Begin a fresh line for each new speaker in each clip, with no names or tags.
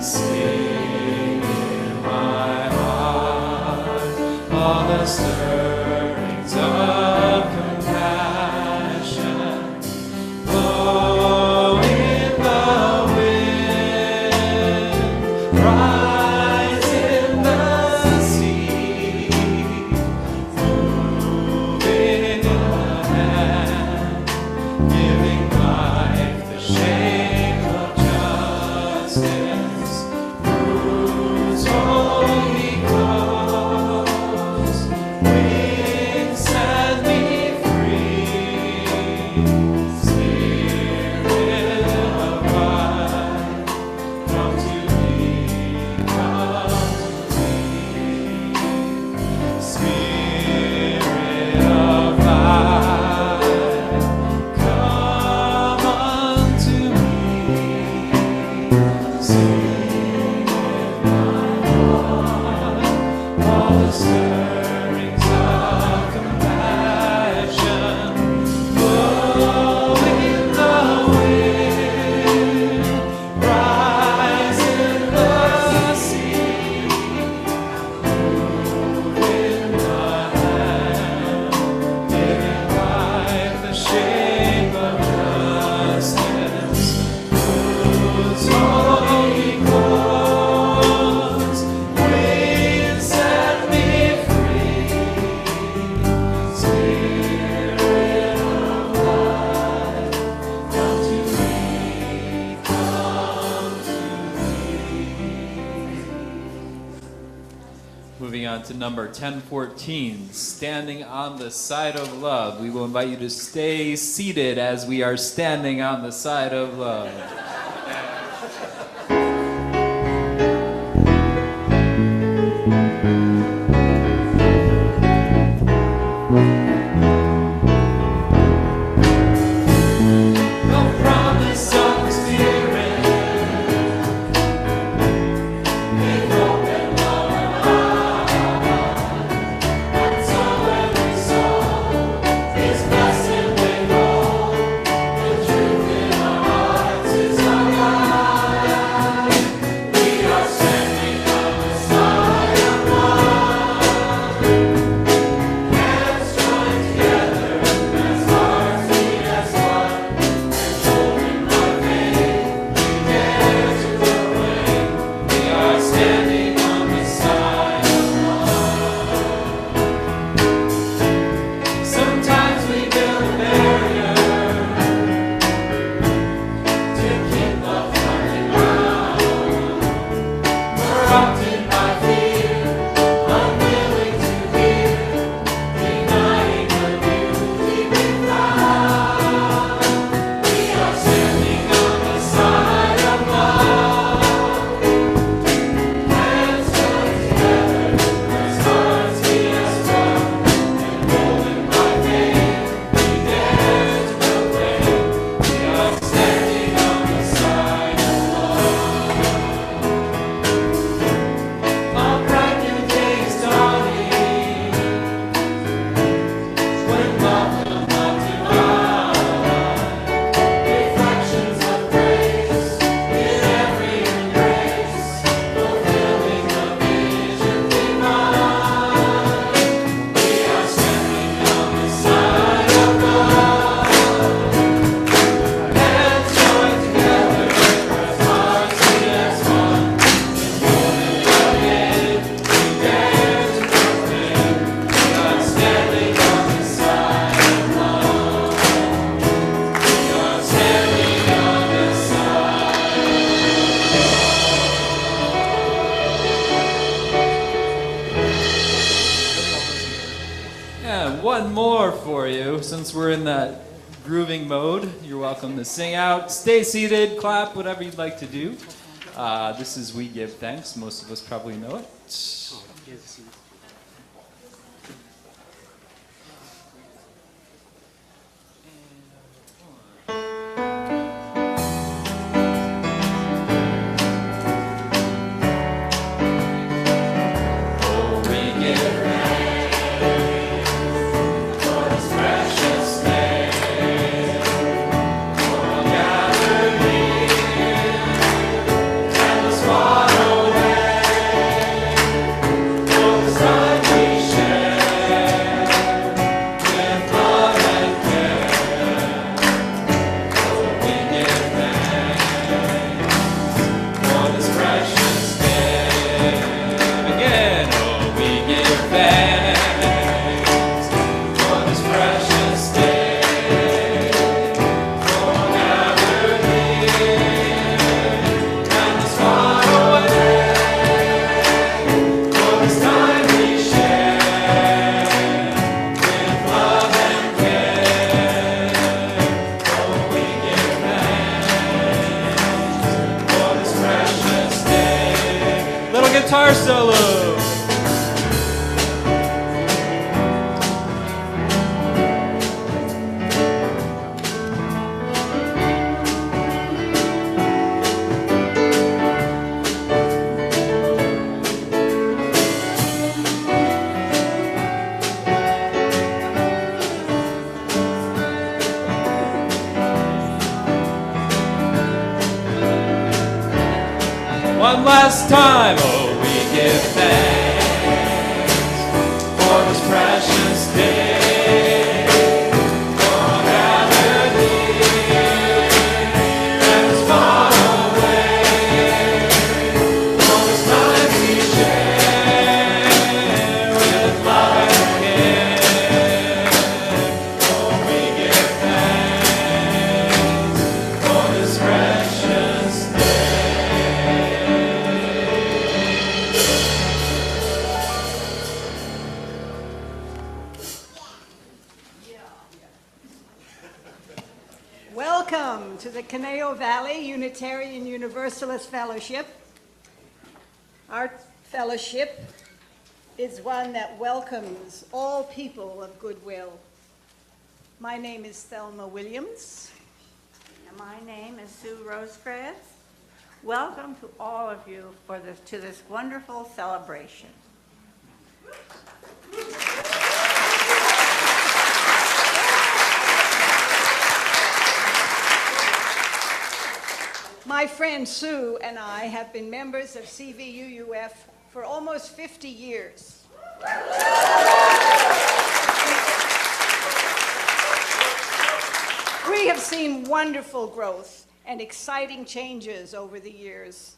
Sing in my heart all the stirrings of compassion. Blow in the wind, rise in the sea, move in the hand, giving life the shape of justice. Whose holy cause wings set me free. Spirit of life, come to me, come to me. Spirit of life, come unto me. Sing in my heart all the stirrings of compassion. Blow in the wind, rise in the sea, move in the hand, giving life the shape of justice. Whose holy cause will set me free. Spirit of life, come to me, come to me. Moving on to number 1014, Standing on the Side of Love. We will invite you to stay seated as we are standing on the side of love. The promise of the Spirit, make hope and love alive. And so every soul is blessed and made whole. The truth in our hearts is alive. We are standing on the side of love. Hands joined together as hearts beat as one. Holding by faith, we dare to proclaim. We are standing on the side of love. Sometimes we build a barrier to keep love from the ground. We're often by fear, unwilling to hear, denying the beauty we found. We are standing on the side of love. Hands joined together as hearts beat as one. And golden by faith, we dare to proclaim. We are standing on the side of love. A bright new day is dawning. When love will not divide. Reflections of grace in every embrace, fulfilling the vision divine. We are standing on the side of love. Hands joined together as hearts beat as one. In golden light, we dare to proclaim. We are standing on the side of love. We are standing on the side. And one more for you, since we're in that grooving mode. You're welcome to sing out, stay seated, clap, whatever you'd like to do. This is We Give Thanks. Most of us probably know it. Oh, we give thanks for His precious name. For all gathered here, and the small
guitar solo. One last time, oh, we give thanks for this precious day, for our gathered here and this far away, for this time we share with love and care. Oh, we give thanks for this precious day.
Welcome to the Conejo Valley Unitarian Universalist Fellowship. Our fellowship is one that welcomes all people of goodwill. My name is Thelma Williams.
And my name is Sue Rosecrans. Welcome to all of you to this wonderful celebration.
My friend Sue and I have been members of CVUUF for almost 50 years. We have seen wonderful growth and exciting changes over the years.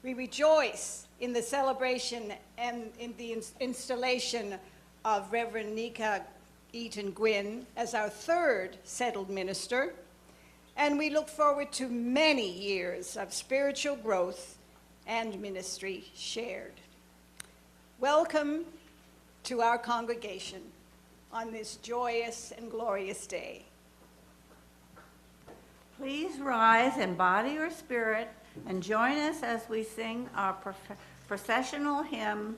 We rejoice in the celebration and in the installation of Reverend Nica Eaton-Guinn as our third settled minister. And we look forward to many years of spiritual growth and ministry shared. Welcome to our congregation on this joyous and glorious day.
Please rise in body or spirit and join us as we sing our processional hymn,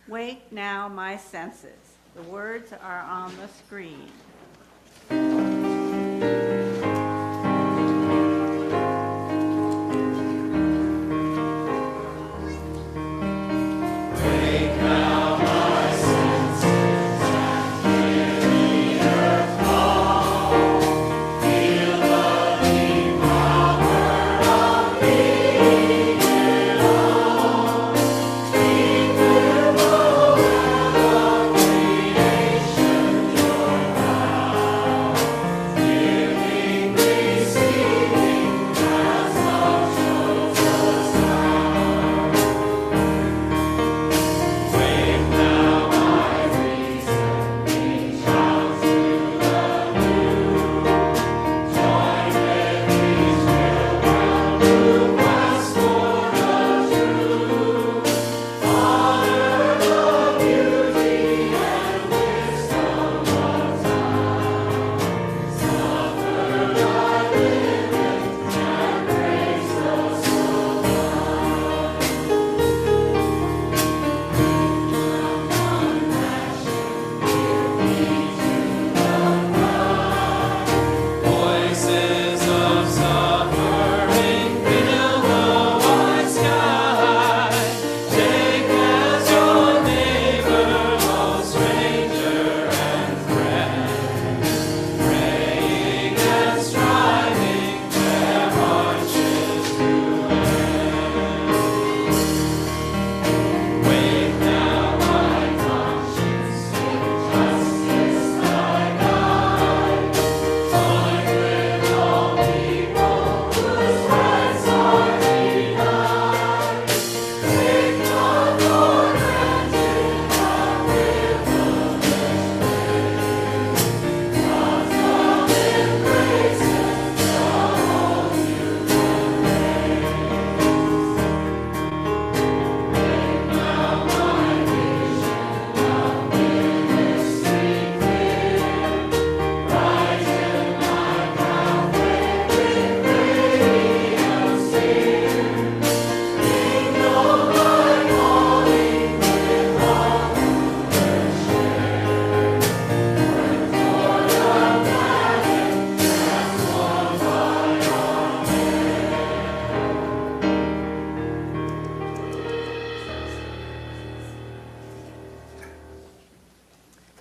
Wake Now My Senses. The words are on the screen.
Give me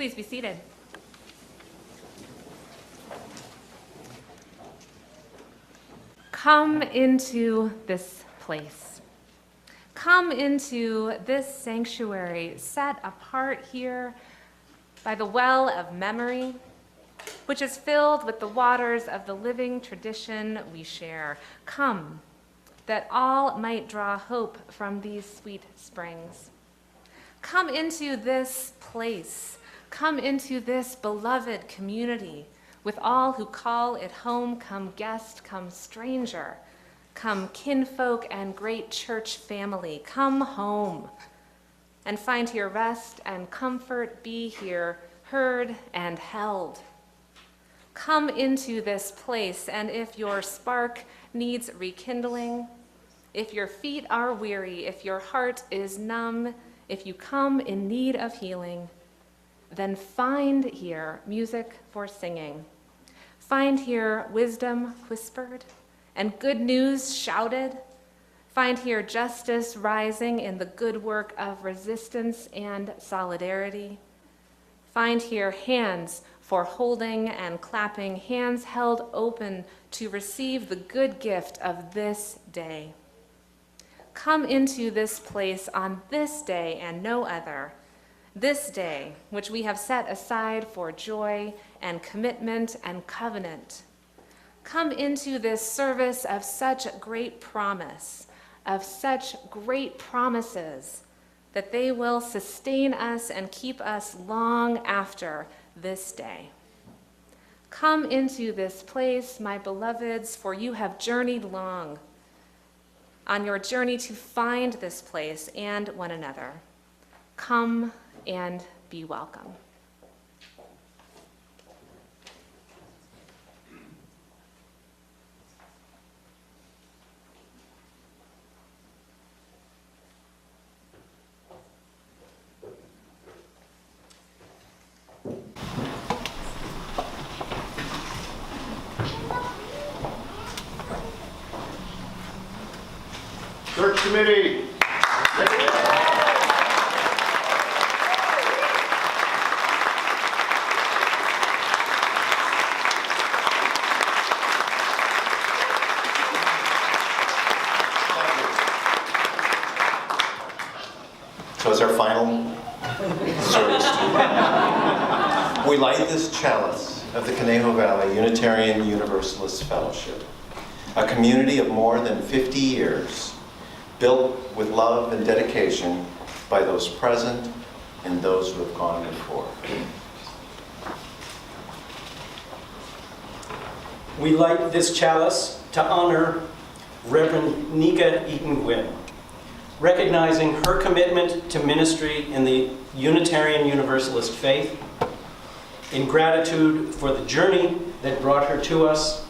Please be seated. Come into this place. Come into this sanctuary set apart here by the well of memory, which is filled with the waters of the living tradition we share. Come, that all might draw hope from these sweet springs. Come into this place. Come into this beloved community with all who call it home. Come guest, come stranger, come kinfolk and great church family. Come home and find here rest and comfort. Be here heard and held. Come into this place, and if your spark needs rekindling, if your feet are weary, if your heart is numb, if you come in need of healing, then find here music for singing. Find here wisdom whispered and good news shouted. Find here justice rising in the good work of resistance and solidarity. Find here hands for holding and clapping, hands held open to receive the good gift of this day. Come into this place on this day and no other, this day which we have set aside for joy and commitment and covenant. Come into this service of such great promise, of such great promises, that they will sustain us and keep us long after this day. Come into this place, my beloveds, for you have journeyed long on your journey to find this place and one another. Come and be welcome.
Church committee.
So as our final service, we light this chalice of the Conejo Valley Unitarian Universalist Fellowship, a community of more than 50 years, built with love and dedication by those present and those who have gone before.
We light this chalice to honor Reverend Nica Eaton-Guinn, recognizing her commitment to ministry in the Unitarian Universalist faith, in gratitude for the journey that brought her to us,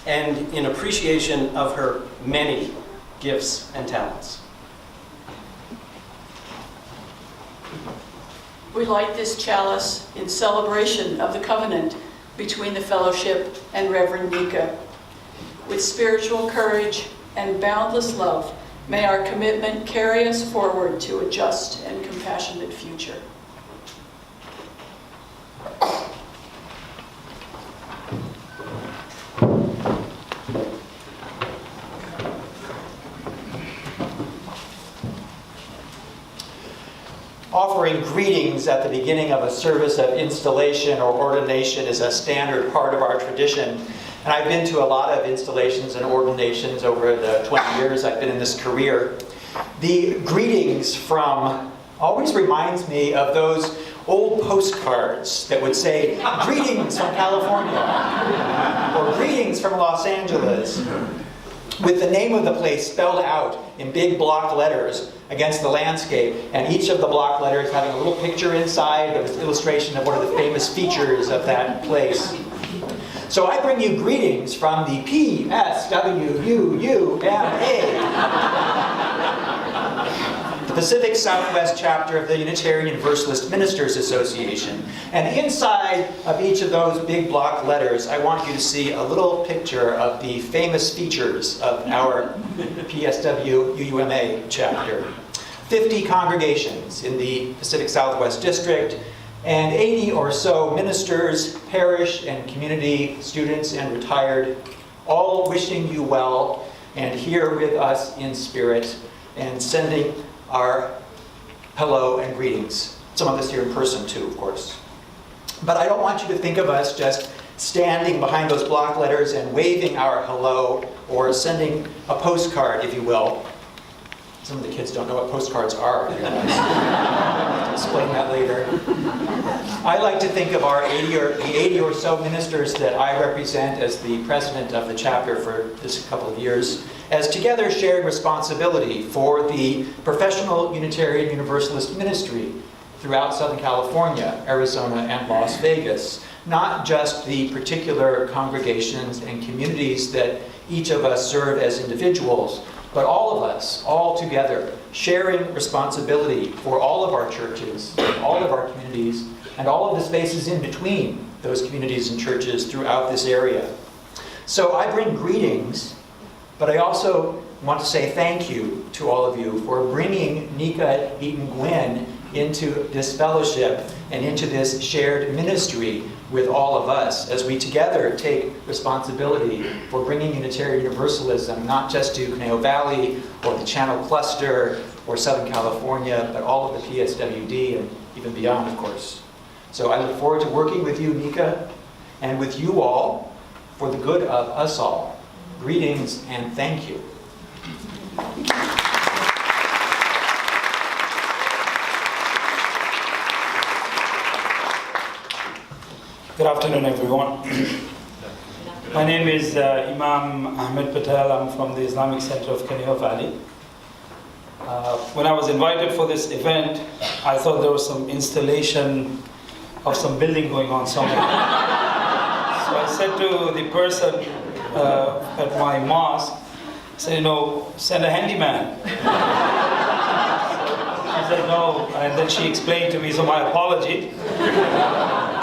and in appreciation of her many gifts and talents.
We light this chalice in celebration of the covenant between the fellowship and Reverend Nica. With spiritual courage and boundless love, may our commitment carry us forward to a just and compassionate future.
Offering greetings at the beginning of a service of installation or ordination is a standard part of our tradition. And I've been to a lot of installations and ordinations over the 20 years I've been in this career. The greetings from always reminds me of those old postcards that would say, "Greetings from California," or "Greetings from Los Angeles," with the name of the place spelled out in big block letters against the landscape, and each of the block letters having a little picture inside of an illustration of one of the famous features of that place. So I bring you greetings from the PSWUUMA, the Pacific Southwest chapter of the Unitarian Universalist Ministers Association. And inside of each of those big block letters, I want you to see a little picture of the famous features of our PSWUUMA chapter. 50 congregations in the Pacific Southwest District, and 80 or so ministers, parish and community students and retired, all wishing you well and here with us in spirit and sending our hello and greetings. Some of us here in person too, of course. But I don't want you to think of us just standing behind those block letters and waving our hello or sending a postcard, if you will. Some of the kids don't know what postcards are. I'll explain that later. I like to think of the 80 or so ministers that I represent as the president of the chapter for this couple of years, as together shared responsibility for the professional Unitarian Universalist ministry throughout Southern California, Arizona, and Las Vegas. Not just the particular congregations and communities that each of us serve as individuals, but all of us, all together, sharing responsibility for all of our churches, all of our communities, and all of the spaces in between those communities and churches throughout this area. So I bring greetings, but I also want to say thank you to all of you for bringing Nica Eaton-Guinn into this fellowship and into this shared ministry with all of us as we together take responsibility for bringing Unitarian Universalism not just to Conejo Valley or the Channel Cluster or Southern California, but all of the PSWD and even beyond, of course. So I look forward to working with you, Nica, and with you all for the good of us all. Greetings and thank you.
Good afternoon, everyone. My name is Imam Ahmed Patel. I'm from the Islamic Center of Conejo Valley. When I was invited for this event, I thought there was some installation of some building going on somewhere. So I said to the person at my mosque, I said, send a handyman. She said no, and then she explained to me, so my apology.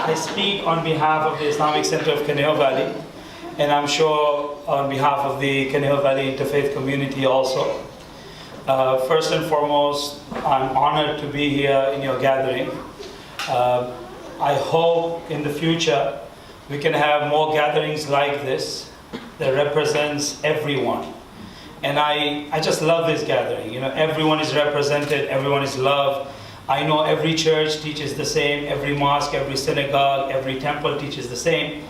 I speak on behalf of the Islamic Center of Conejo Valley, and I'm sure on behalf of the Conejo Valley Interfaith community also. First and foremost, I'm honored to be here in your gathering. I hope in the future we can have more gatherings like this that represents everyone. And I just love this gathering. Everyone is represented, everyone is loved. I know every church teaches the same, every mosque, every synagogue, every temple teaches the same.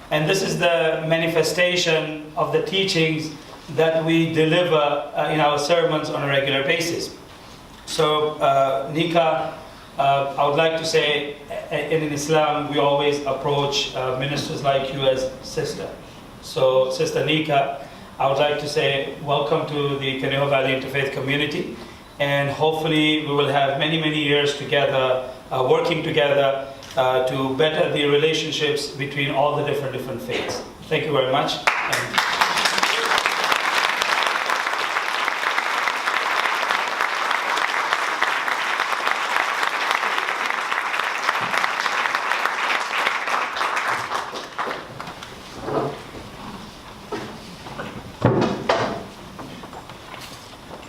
And this is the manifestation of the teachings that we deliver in our sermons on a regular basis. So, Nica, I would like to say, in Islam, we always approach ministers like you as sister. So, Sister Nica, I would like to say welcome to the Conejo Valley Interfaith community. And hopefully we will have many, many years together, working together to better the relationships between all the different faiths. Thank you very much.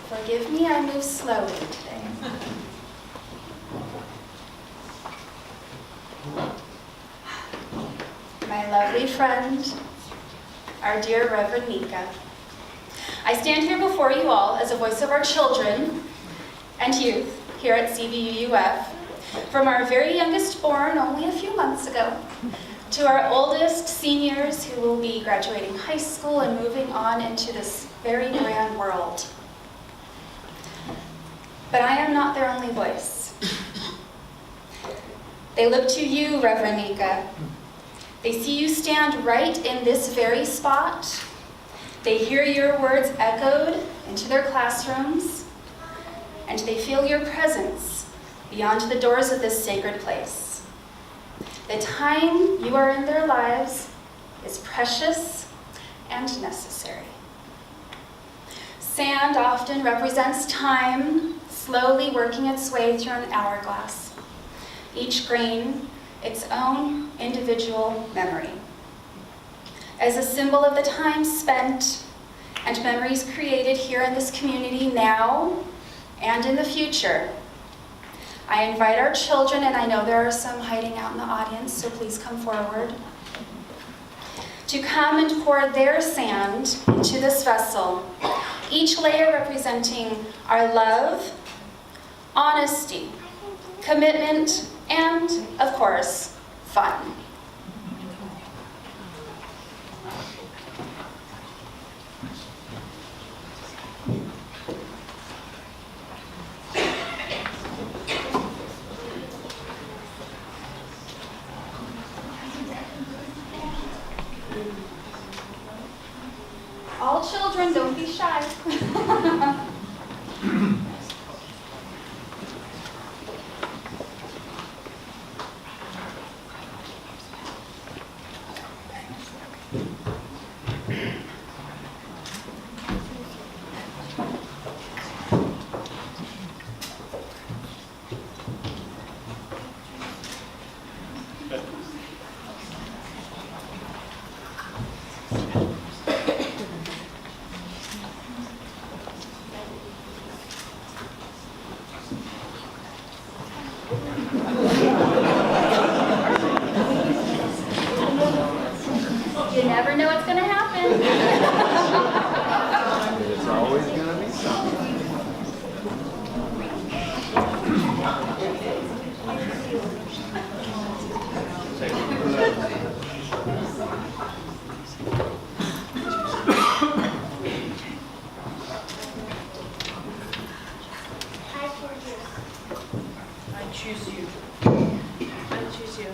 Forgive me, I move slowly today. My lovely friend, our dear Reverend Nica, I stand here before you all as a voice of our children and youth here at CVUUF, from our very youngest born only a few months ago, to our oldest seniors who will be graduating high school and moving on into this very grand world. But I am not their only voice. They look to you, Reverend Nica. They see you stand right in this very spot. They hear your words echoed into their classrooms, and they feel your presence beyond the doors of this sacred place. The time you are in their lives is precious and necessary. Sand often represents time, slowly working its way through an hourglass, each grain its own individual memory. As a symbol of the time spent and memories created here in this community now and in the future, I invite our children, and I know there are some hiding out in the audience, so please come forward, to come and pour their sand into this vessel, each layer representing our love, honesty, commitment, and, of course, fun. All children, don't be shy. You never know what's going to happen.
It's always going to be something.
I choose you. I choose you.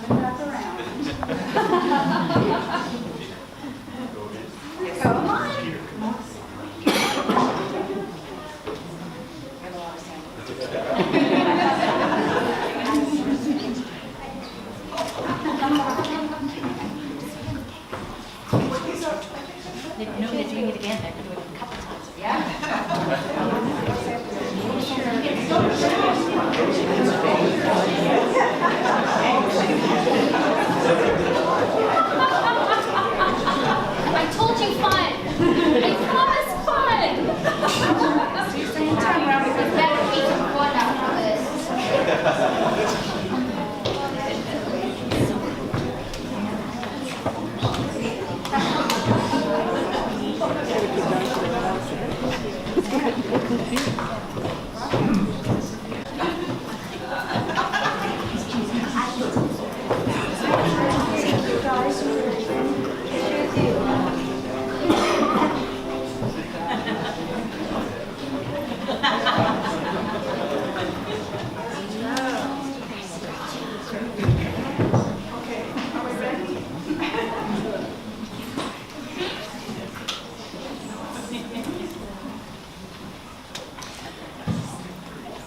Coming back around. Come on.
No, they're doing it again. They're doing it a couple times.
I told you fun. I promised fun. Same time around because better be some fun after this.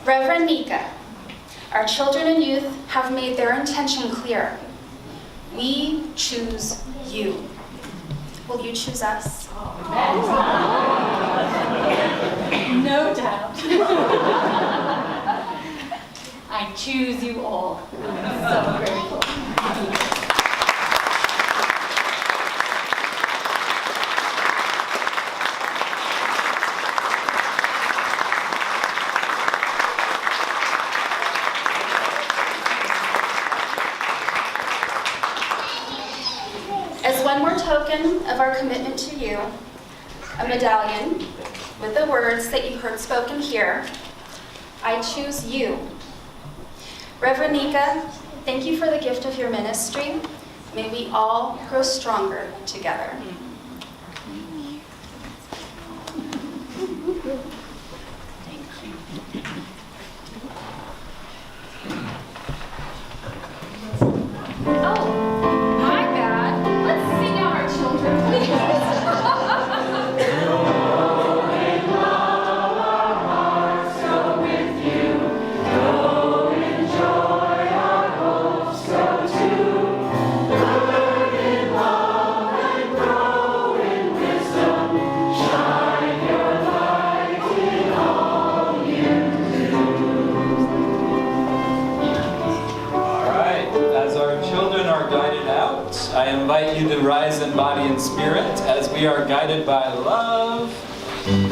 Reverend Nica, our children and youth have made their intention clear. We choose you. Will you choose us?
No doubt. I choose you all. I'm so grateful.
As one more token of our commitment to you, a medallion with the words that you heard spoken here, I choose you. Reverend Nica, thank you for the gift of your ministry. May we all grow stronger together. Oh, my bad. Let's sing out our children, please.
Shine your light.
I invite you to rise in body and spirit as we are guided by love. It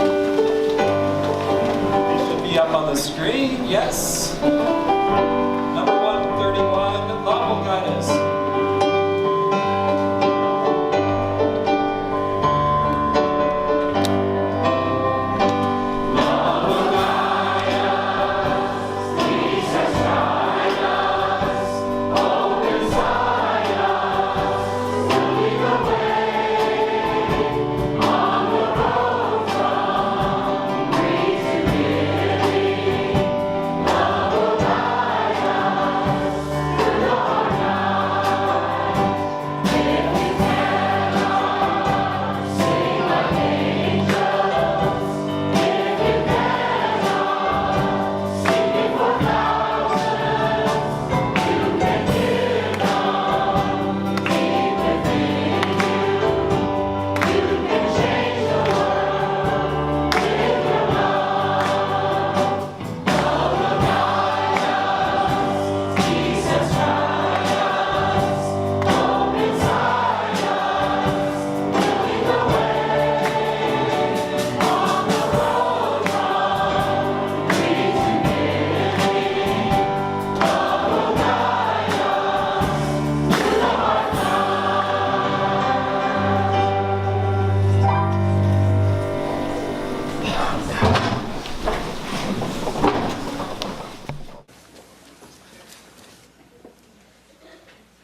should be up on the screen, yes. Number 131, love will guide us.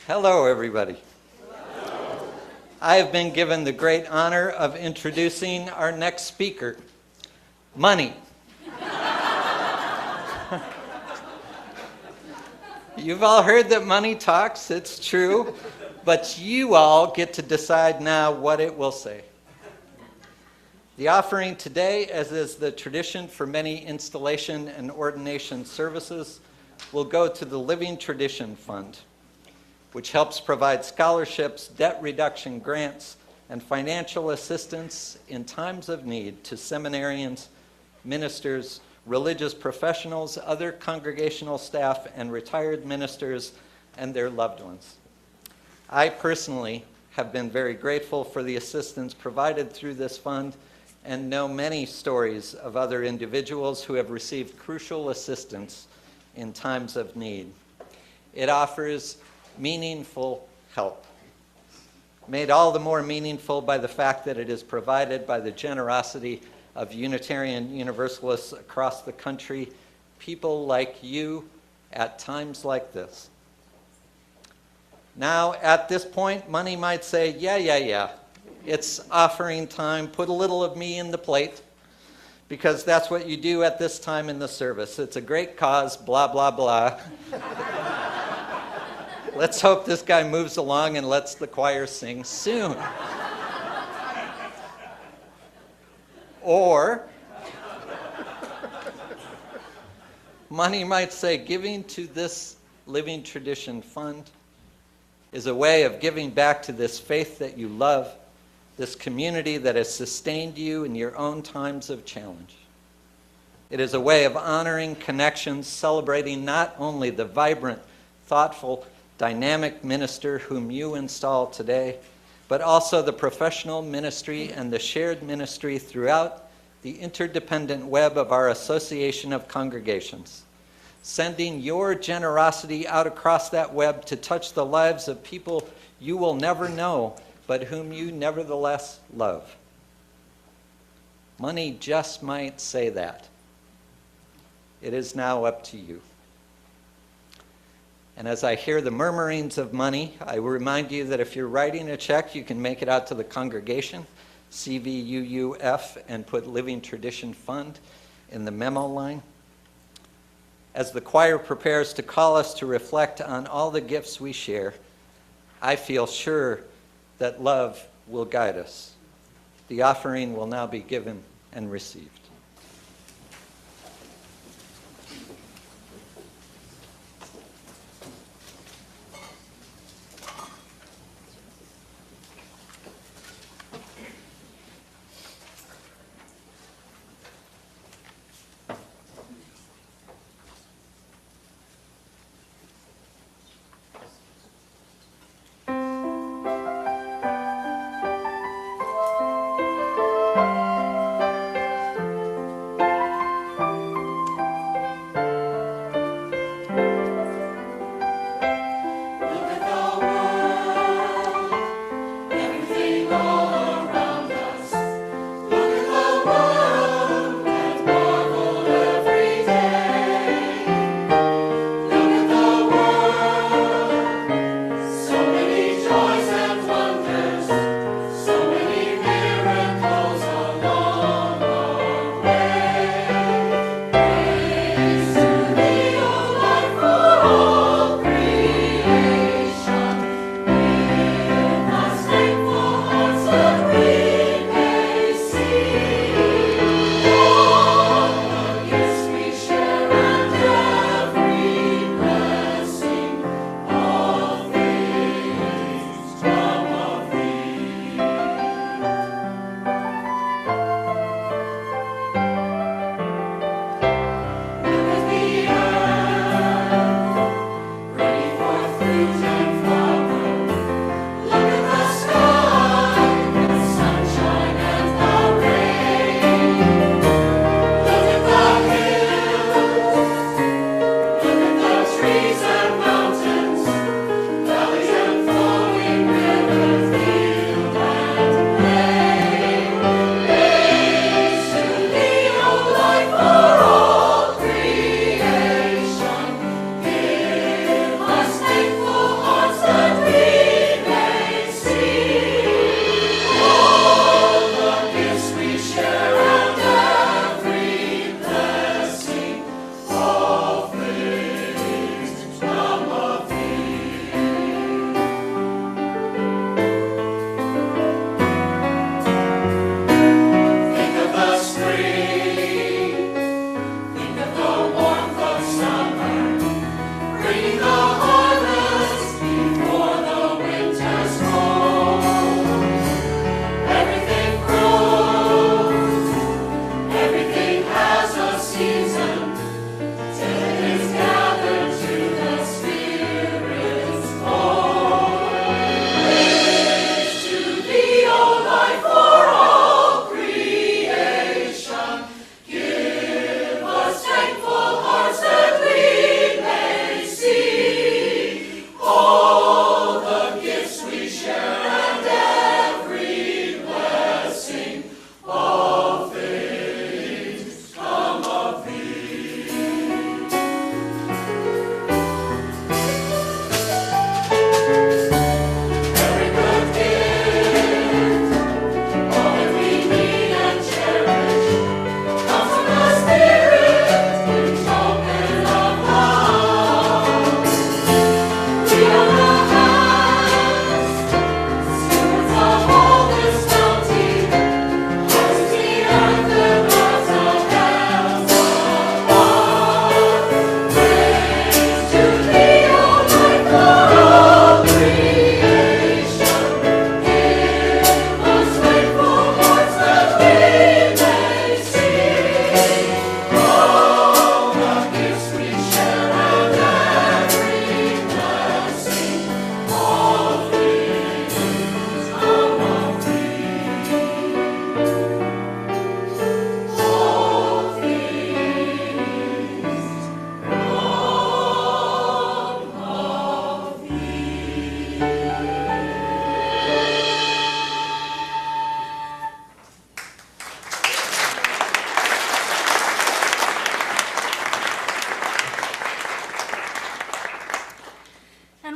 Hello, everybody. I have been given the great honor of introducing our next speaker, money. You've all heard that money talks, it's true, but you all get to decide now what it will say. The offering today, as is the tradition for many installation and ordination services, will go to the Living Tradition Fund, which helps provide scholarships, debt reduction grants, and financial assistance in times of need to seminarians, ministers, religious professionals, other congregational staff, and retired ministers and their loved ones. I personally have been very grateful for the assistance provided through this fund and know many stories of other individuals who have received crucial assistance in times of need. It offers meaningful help, made all the more meaningful by the fact that it is provided by the generosity of Unitarian Universalists across the country, people like you at times like this. Now, at this point, money might say, yeah, it's offering time, put a little of me in the plate, because that's what you do at this time in the service. It's a great cause, blah, blah, blah. Let's hope this guy moves along and lets the choir sing soon. Or, money might say, giving to this Living Tradition Fund is a way of giving back to this faith that you love, this community that has sustained you in your own times of challenge. It is a way of honoring connections, celebrating not only the vibrant, thoughtful, dynamic minister whom you install today, but also the professional ministry and the shared ministry throughout the interdependent web of our Association of Congregations, sending your generosity out across that web to touch the lives of people you will never know, but whom you nevertheless love. Money just might say that. It is now up to you. And as I hear the murmurings of money, I will remind you that if you're writing a check, you can make it out to the congregation, CVUUF, and put Living Tradition Fund in the memo line. As the choir prepares to call us to reflect on all the gifts we share, I feel sure that love will guide us. The offering will now be given and received.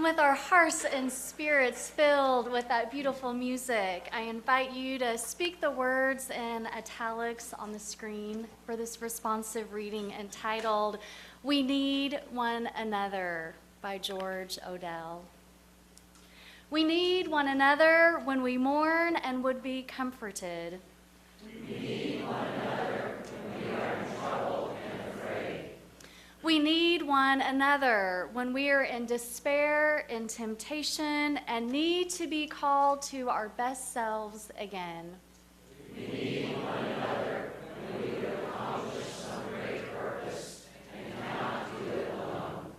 with our hearts and spirits filled with that beautiful music, I invite you to speak the words in italics on the screen for this responsive reading entitled, "We Need One Another" by George Odell. We need one another when we mourn and would be comforted.
We need one another when we are in trouble and afraid.
We need one another when we are in despair, in temptation, and need to be called to our best selves again.
We need one another when we would accomplish some great purpose and cannot do it alone.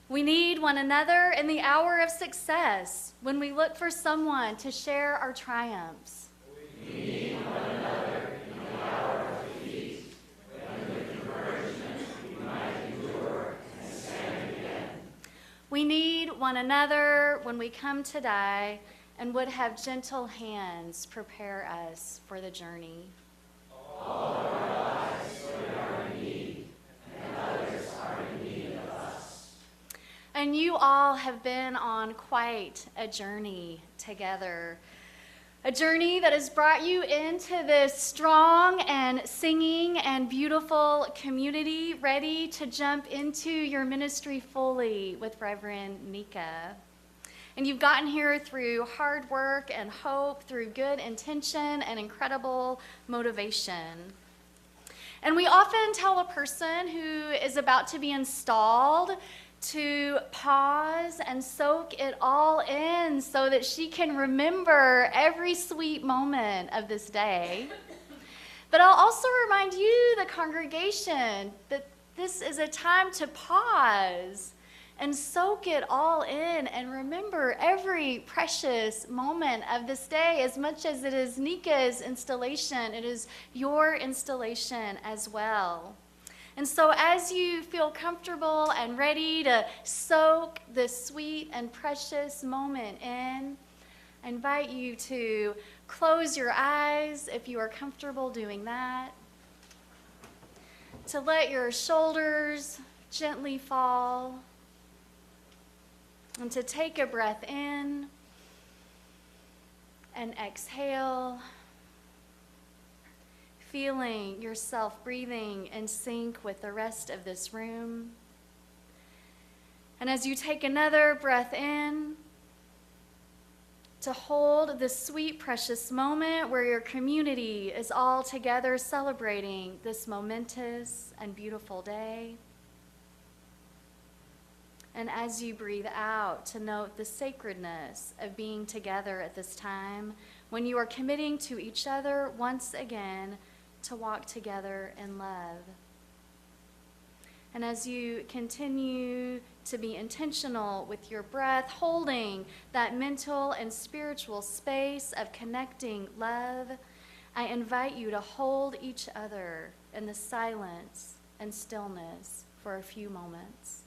We need one another in the hour of success, when we look for someone to share our triumphs.
We need one another in the hour of defeat, when with encouragement we might endure and stand again.
We need one another when we come to die and would have gentle hands prepare us for the journey.
All our lives we are in need, and others are in need of us.
And you all have been on quite a journey together. A journey that has brought you into this strong and singing and beautiful community, ready to jump into your ministry fully with Reverend Nica. And you've gotten here through hard work and hope, through good intention and incredible motivation. And we often tell a person who is about to be installed to pause and soak it all in so that she can remember every sweet moment of this day. But I'll also remind you, the congregation, that this is a time to pause and soak it all in and remember every precious moment of this day. As much as it is Nica's installation, it is your installation as well. And so as you feel comfortable and ready to soak this sweet and precious moment in, I invite you to close your eyes if you are comfortable doing that, to let your shoulders gently fall, and to take a breath in and exhale, feeling yourself breathing in sync with the rest of this room. And as you take another breath in, to hold this sweet, precious moment where your community is all together celebrating this momentous and beautiful day. And as you breathe out, to note the sacredness of being together at this time, when you are committing to each other once again to walk together in love. And as you continue to be intentional with your breath, holding that mental and spiritual space of connecting love, I invite you to hold each other in the silence and stillness for a few moments.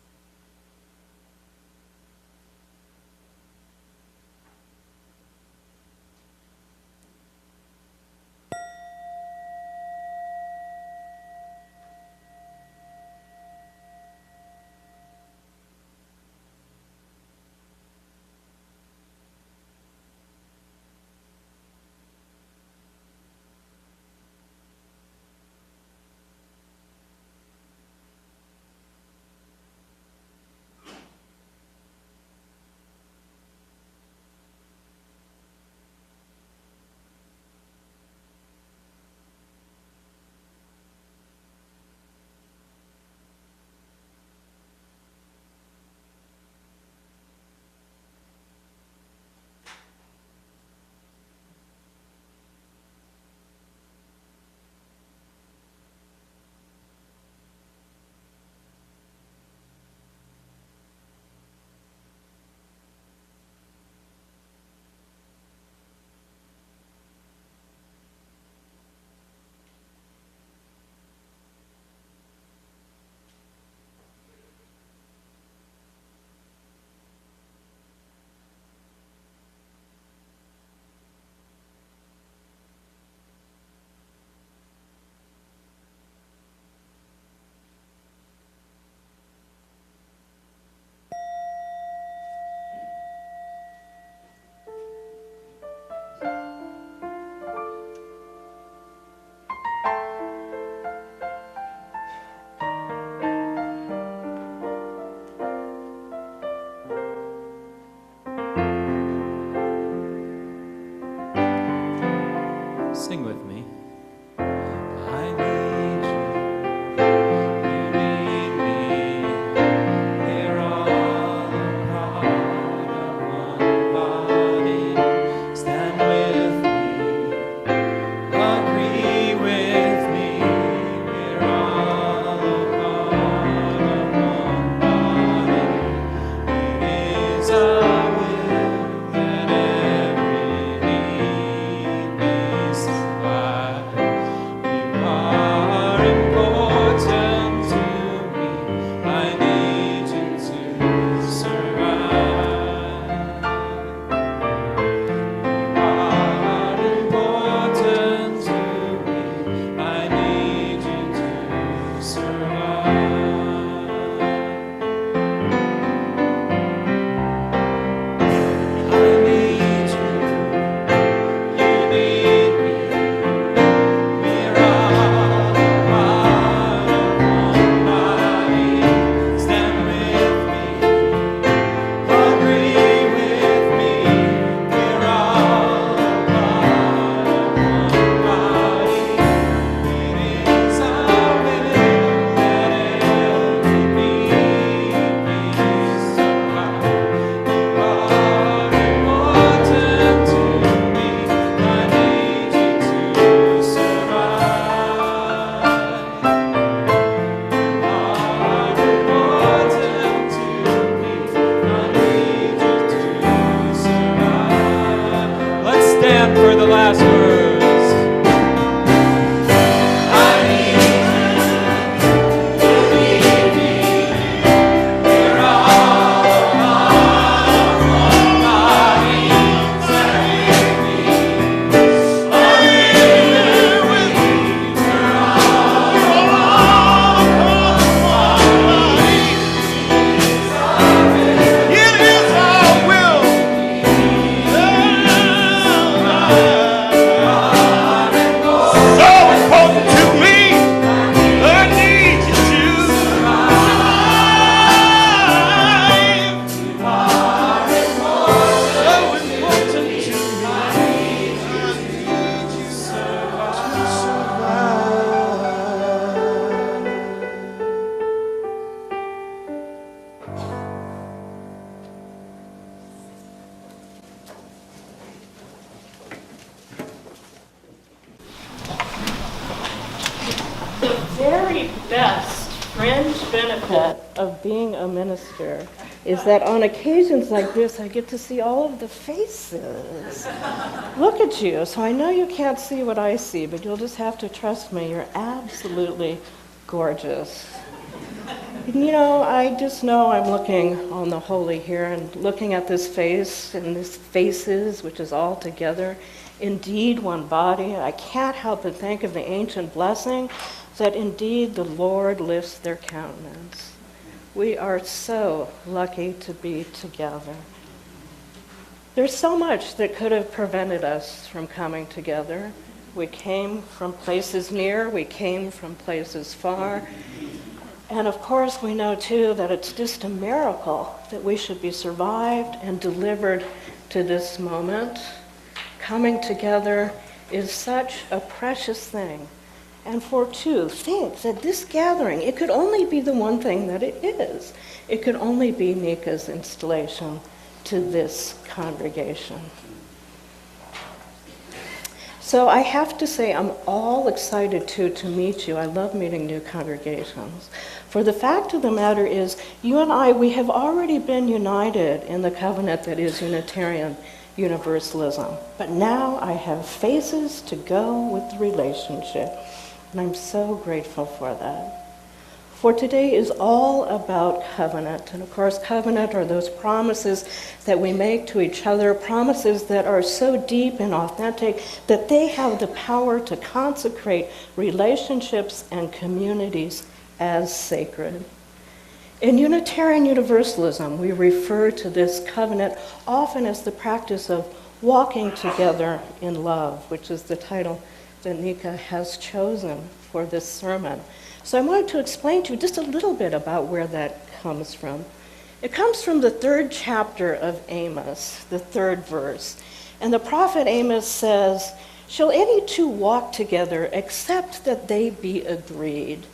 best fringe benefit of being a minister is that on occasions like this, I get to see all of the faces. Look at you. So I know you can't see what I see, but you'll just have to trust me. You're absolutely gorgeous. You know, I just know I'm looking on the holy here and looking at this face and these faces, which is all together, indeed one body. I can't help but think of the ancient blessing that indeed the Lord lifts their countenance. We are so lucky to be together. There's so much that could have prevented us from coming together. We came from places near, we came from places far. And of course, we know too that it's just a miracle that we should be survived and delivered to this moment. Coming together is such a precious thing. And for two, think that this gathering, it could only be the one thing that it is. It could only be Nica's installation to this congregation. So I have to say I'm all excited to meet you. I love meeting new congregations. For the fact of the matter is, you and I, we have already been united in the covenant that is Unitarian Universalism. But now I have faces to go with the relationship. And I'm so grateful for that. For today is all about covenant. And of course, covenant are those promises that we make to each other, promises that are so deep and authentic that they have the power to consecrate relationships and communities as sacred. In Unitarian Universalism, we refer to this covenant often as the practice of walking together in love, which is the title that Nica has chosen for this sermon. So I wanted to explain to you just a little bit about where that comes from. It comes from the 3rd chapter of Amos, the 3rd verse. And the prophet Amos says, "Shall any two walk together except that they be agreed?"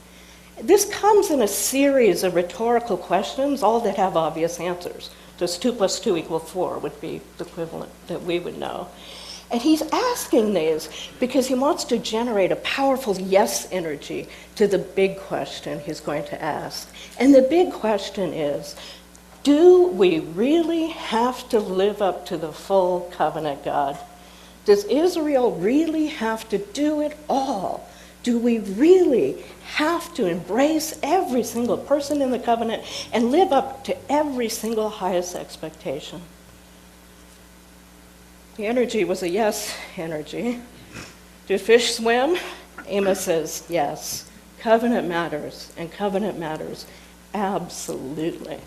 This comes in a series of rhetorical questions, all that have obvious answers. Does 2 + 2 = 4 would be the equivalent that we would know. And he's asking these because he wants to generate a powerful yes energy to the big question he's going to ask. And the big question is, do we really have to live up to the full covenant, God? Does Israel really have to do it all? Do we really have to embrace every single person in the covenant and live up to every single highest expectation? The energy was a yes energy. Do fish swim? Amos says yes. Covenant matters, and covenant matters absolutely.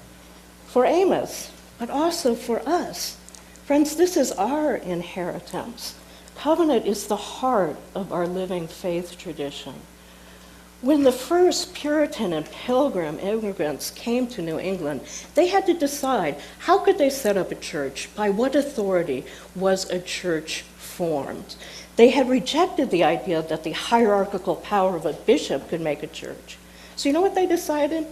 For Amos, but also for us. Friends, this is our inheritance. Covenant is the heart of our living faith tradition. When the first Puritan and Pilgrim immigrants came to New England, they had to decide how could they set up a church? By what authority was a church formed? They had rejected the idea that the hierarchical power of a bishop could make a church. So you know what they decided?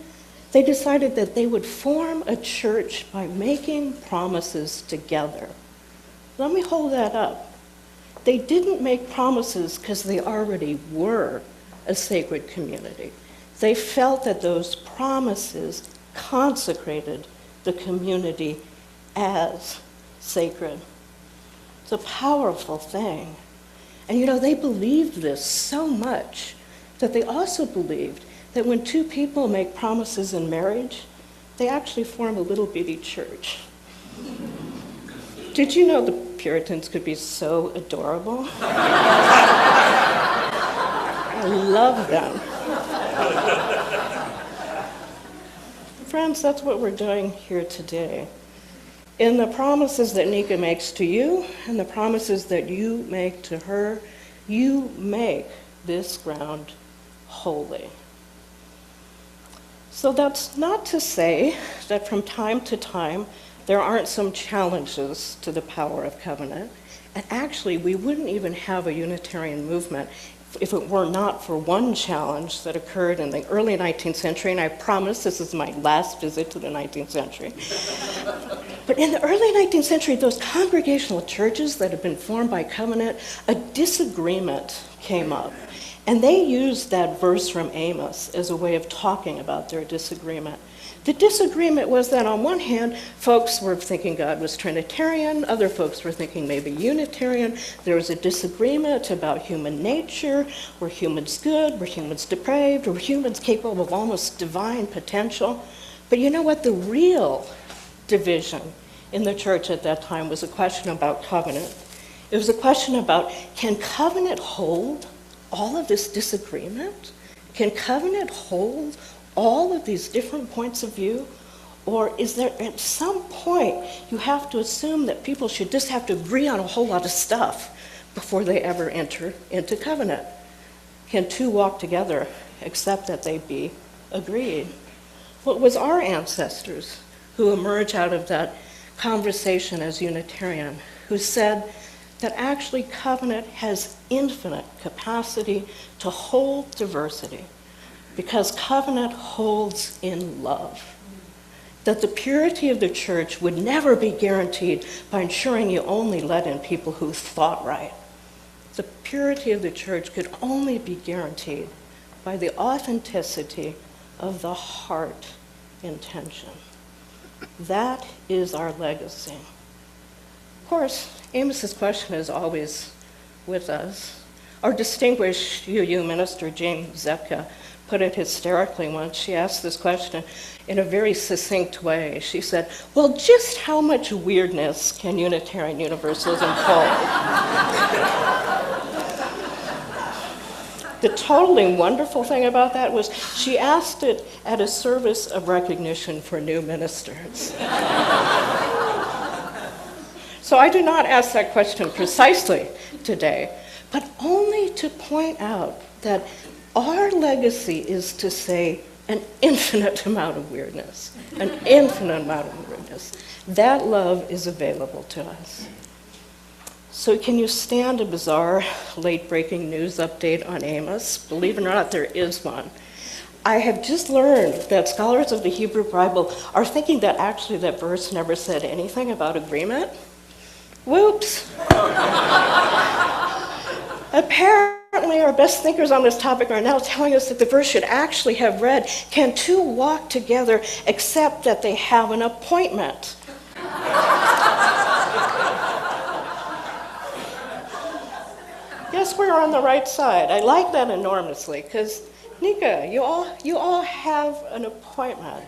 They decided that they would form a church by making promises together. Let me hold that up. They didn't make promises because they already were a sacred community. They felt that those promises consecrated the community as sacred. It's a powerful thing. And you know, they believed this so much that they also believed that when two people make promises in marriage, they actually form a little bitty church. Did you know the Puritans could be so adorable? I love them. Friends, that's what we're doing here today. In the promises that Nica makes to you and the promises that you make to her, you make this ground holy. So that's not to say that from time to time there aren't some challenges to the power of covenant. And actually, we wouldn't even have a Unitarian movement if it were not for one challenge that occurred in the early 19th century, and I promise this is my last visit to the 19th century. But in the early 19th century, those congregational churches that had been formed by covenant, a disagreement came up. And they used that verse from Amos as a way of talking about their disagreement. The disagreement was that on one hand, folks were thinking God was Trinitarian, other folks were thinking maybe Unitarian. There was a disagreement about human nature. Were humans good? Were humans depraved? Were humans capable of almost divine potential? But you know what? The real division in the church at that time was a question about covenant. It was a question about, can covenant hold all of this disagreement? Can covenant hold all of these different points of view? Or is there at some point you have to assume that people should just have to agree on a whole lot of stuff before they ever enter into covenant? Can two walk together except that they be agreed? Well, it was our ancestors who emerged out of that conversation as Unitarian, who said that actually covenant has infinite capacity to hold diversity, because covenant holds in love. That the purity of the church would never be guaranteed by ensuring you only let in people who thought right. The purity of the church could only be guaranteed by the authenticity of the heart intention. That is our legacy. Of course, Amos's question is always with us. Our distinguished UU minister, Jane Zepka, put it hysterically once. She asked this question in a very succinct way. She said, well, just how much weirdness can Unitarian Universalism hold? The totally wonderful thing about that was she asked it at a service of recognition for new ministers. So I do not ask that question precisely today, but only to point out that our legacy is to say an infinite amount of weirdness, an infinite amount of weirdness. That love is available to us. So can you stand a bizarre late-breaking news update on Amos? Believe it or not, there is one. I have just learned that scholars of the Hebrew Bible are thinking that actually that verse never said anything about agreement. Whoops. Apparently, our best thinkers on this topic are now telling us that the verse should actually have read, can two walk together except that they have an appointment? Yes, we're on the right side. I like that enormously, because Nica, you all have an appointment.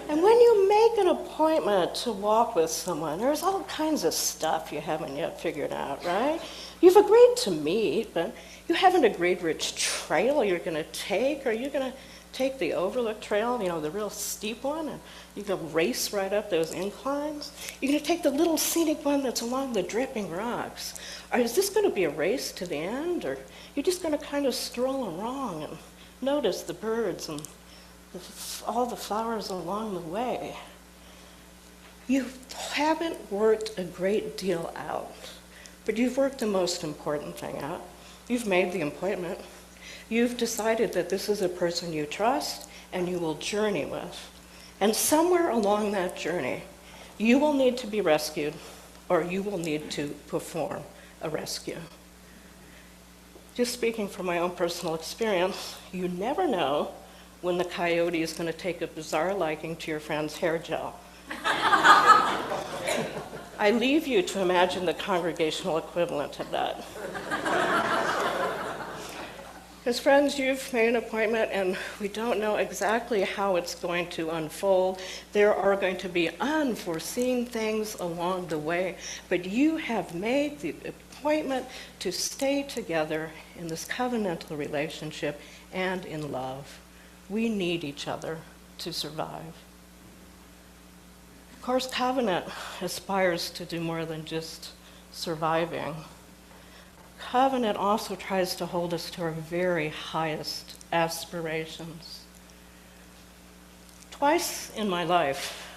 And when you make an appointment to walk with someone, there's all kinds of stuff you haven't yet figured out, right? You've agreed to meet, but you haven't agreed which trail you're going to take. Are you going to take the overlook trail, you know, the real steep one, and you go race right up those inclines? You're going to take the little scenic one that's along the dripping rocks. Or is this going to be a race to the end, or you're just going to kind of stroll along and notice the birds and all the flowers along the way? You haven't worked a great deal out, but you've worked the most important thing out. You've made the appointment. You've decided that this is a person you trust and you will journey with. And somewhere along that journey, you will need to be rescued, or you will need to perform a rescue. Just speaking from my own personal experience, you never know when the coyote is going to take a bizarre liking to your friend's hair gel. I leave you to imagine the congregational equivalent of that. Because friends, you've made an appointment and we don't know exactly how it's going to unfold. There are going to be unforeseen things along the way, but you have made the appointment to stay together in this covenantal relationship and in love. We need each other to survive. Of course, covenant aspires to do more than just surviving. Covenant also tries to hold us to our very highest aspirations. Twice in my life,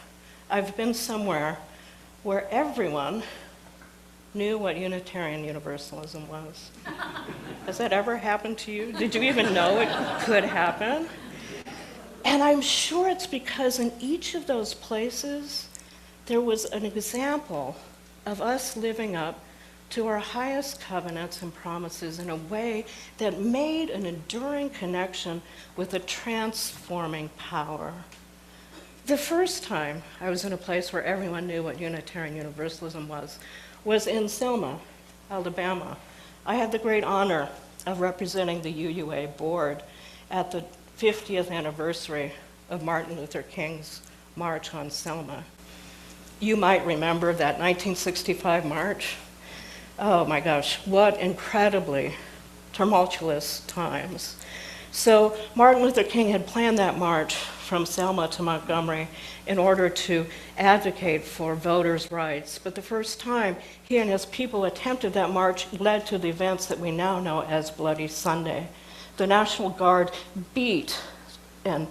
I've been somewhere where everyone knew what Unitarian Universalism was. Has that ever happened to you? Did you even know it could happen? And I'm sure it's because in each of those places, there was an example of us living up to our highest covenants and promises in a way that made an enduring connection with a transforming power. The first time I was in a place where everyone knew what Unitarian Universalism was in Selma, Alabama. I had the great honor of representing the UUA board at the 50th anniversary of Martin Luther King's March on Selma. You might remember that 1965 march. Oh my gosh, what incredibly tumultuous times. So Martin Luther King had planned that march from Selma to Montgomery in order to advocate for voters' rights. But the first time he and his people attempted that march led to the events that we now know as Bloody Sunday. The National Guard beat and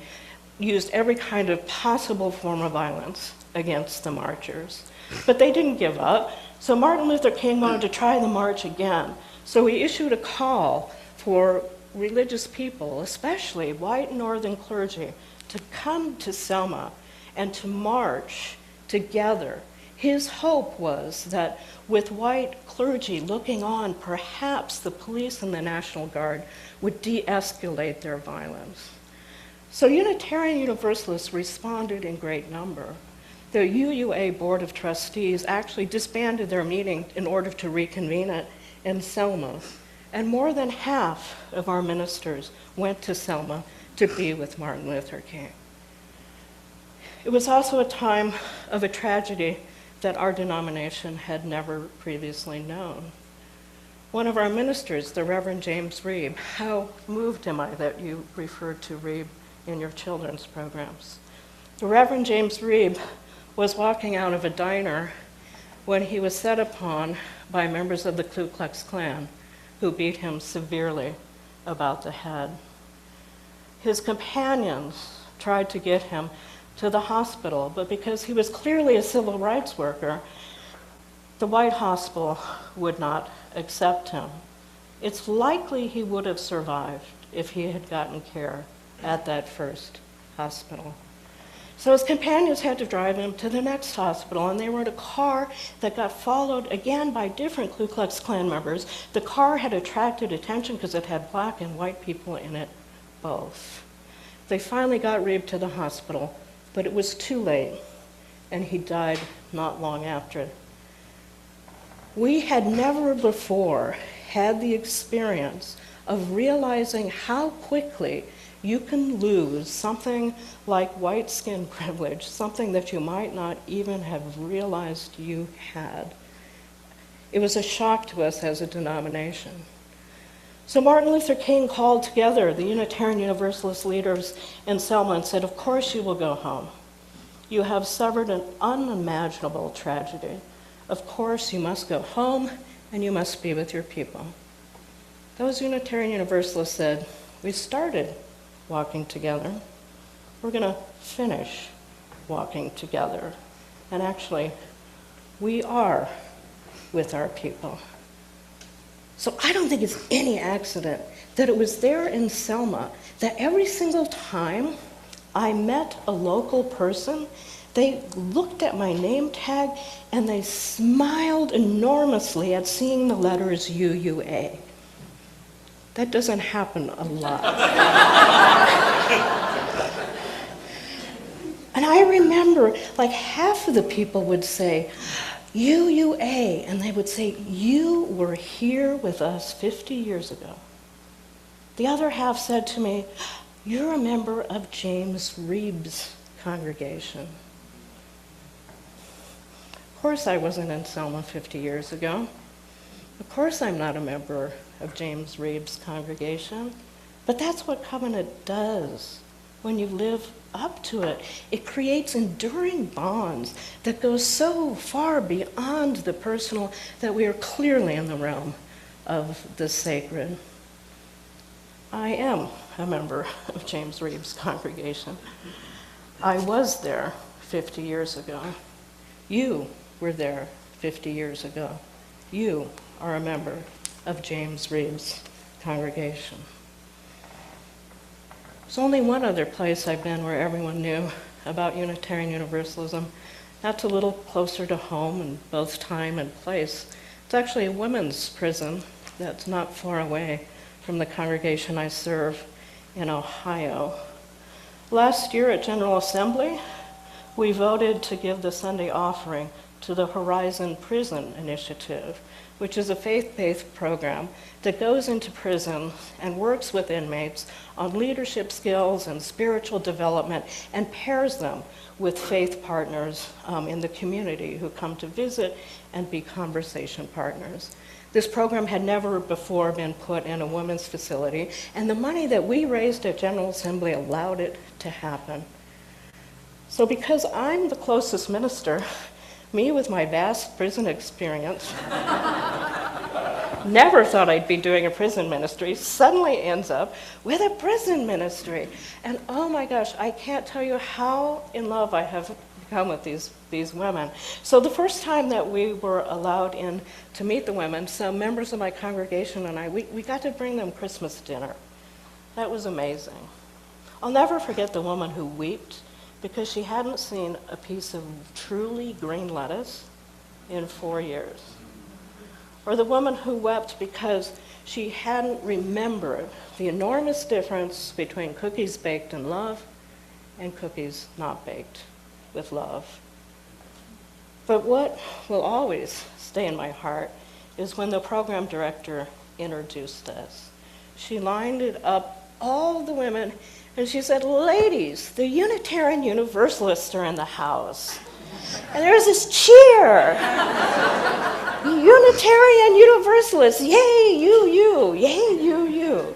used every kind of possible form of violence against the marchers. But they didn't give up. So Martin Luther King wanted to try the march again. So he issued a call for religious people, especially white northern clergy, to come to Selma and to march together. His hope was that with white clergy looking on, perhaps the police and the National Guard would de-escalate their violence. So Unitarian Universalists responded in great number. The UUA Board of Trustees actually disbanded their meeting in order to reconvene it in Selma. And more than half of our ministers went to Selma to be with Martin Luther King. It was also a time of a tragedy that our denomination had never previously known. One of our ministers, the Reverend James Reeb, how moved am I that you referred to Reeb in your children's programs. The Reverend James Reeb was walking out of a diner when he was set upon by members of the Ku Klux Klan, who beat him severely about the head. His companions tried to get him to the hospital, but because he was clearly a civil rights worker, the white hospital would not accept him. It's likely he would have survived if he had gotten care at that first hospital. So his companions had to drive him to the next hospital, and they were in a car that got followed again by different Ku Klux Klan members. The car had attracted attention because it had black and white people in it both. They finally got Reeb to the hospital, but it was too late, and he died not long after. We had never before had the experience of realizing how quickly you can lose something like white skin privilege, something that you might not even have realized you had. It was a shock to us as a denomination. So Martin Luther King called together the Unitarian Universalist leaders in Selma and said, of course you will go home. You have suffered an unimaginable tragedy. Of course you must go home and you must be with your people. Those Unitarian Universalists said, we started walking together. We're going to finish walking together. And actually, we are with our people. So I don't think it's any accident that it was there in Selma that every single time I met a local person, they looked at my name tag and they smiled enormously at seeing the letters UUA. That doesn't happen a lot. And I remember like half of the people would say, UUA, and they would say, you were here with us 50 years ago. The other half said to me, you're a member of James Reeb's congregation. Of course I wasn't in Selma 50 years ago. Of course I'm not a member of James Reeb's congregation, but that's what covenant does. When you live up to it, it creates enduring bonds that go so far beyond the personal that we are clearly in the realm of the sacred. I am a member of James Reeb's congregation. I was there 50 years ago. You were there 50 years ago. You are a member of James Reeb's congregation. There's only one other place I've been where everyone knew about Unitarian Universalism. That's a little closer to home in both time and place It's actually a women's prison that's not far away from the congregation I serve in Ohio. Last year at General Assembly, we voted to give the Sunday offering to the Horizon Prison Initiative, which is a faith-based program that goes into prison and works with inmates on leadership skills and spiritual development and pairs them with faith partners in the community who come to visit and be conversation partners. This program had never before been put in a women's facility, and the money that we raised at General Assembly allowed it to happen. So because I'm the closest minister, me with my vast prison experience, never thought I'd be doing a prison ministry, suddenly ends up with a prison ministry. And oh my gosh, I can't tell you how in love I have become with these women. So the first time that we were allowed in to meet the women, some members of my congregation and I, we got to bring them Christmas dinner. That was amazing. I'll never forget the woman who wept because she hadn't seen a piece of truly green lettuce in 4 years. Or the woman who wept because she hadn't remembered the enormous difference between cookies baked in love and cookies not baked with love. But what will always stay in my heart is when the program director introduced us. She lined it up, all the women, and she said, "Ladies, the Unitarian Universalists are in the house." And there's this cheer. Unitarian Universalists, yay, you, yay, you.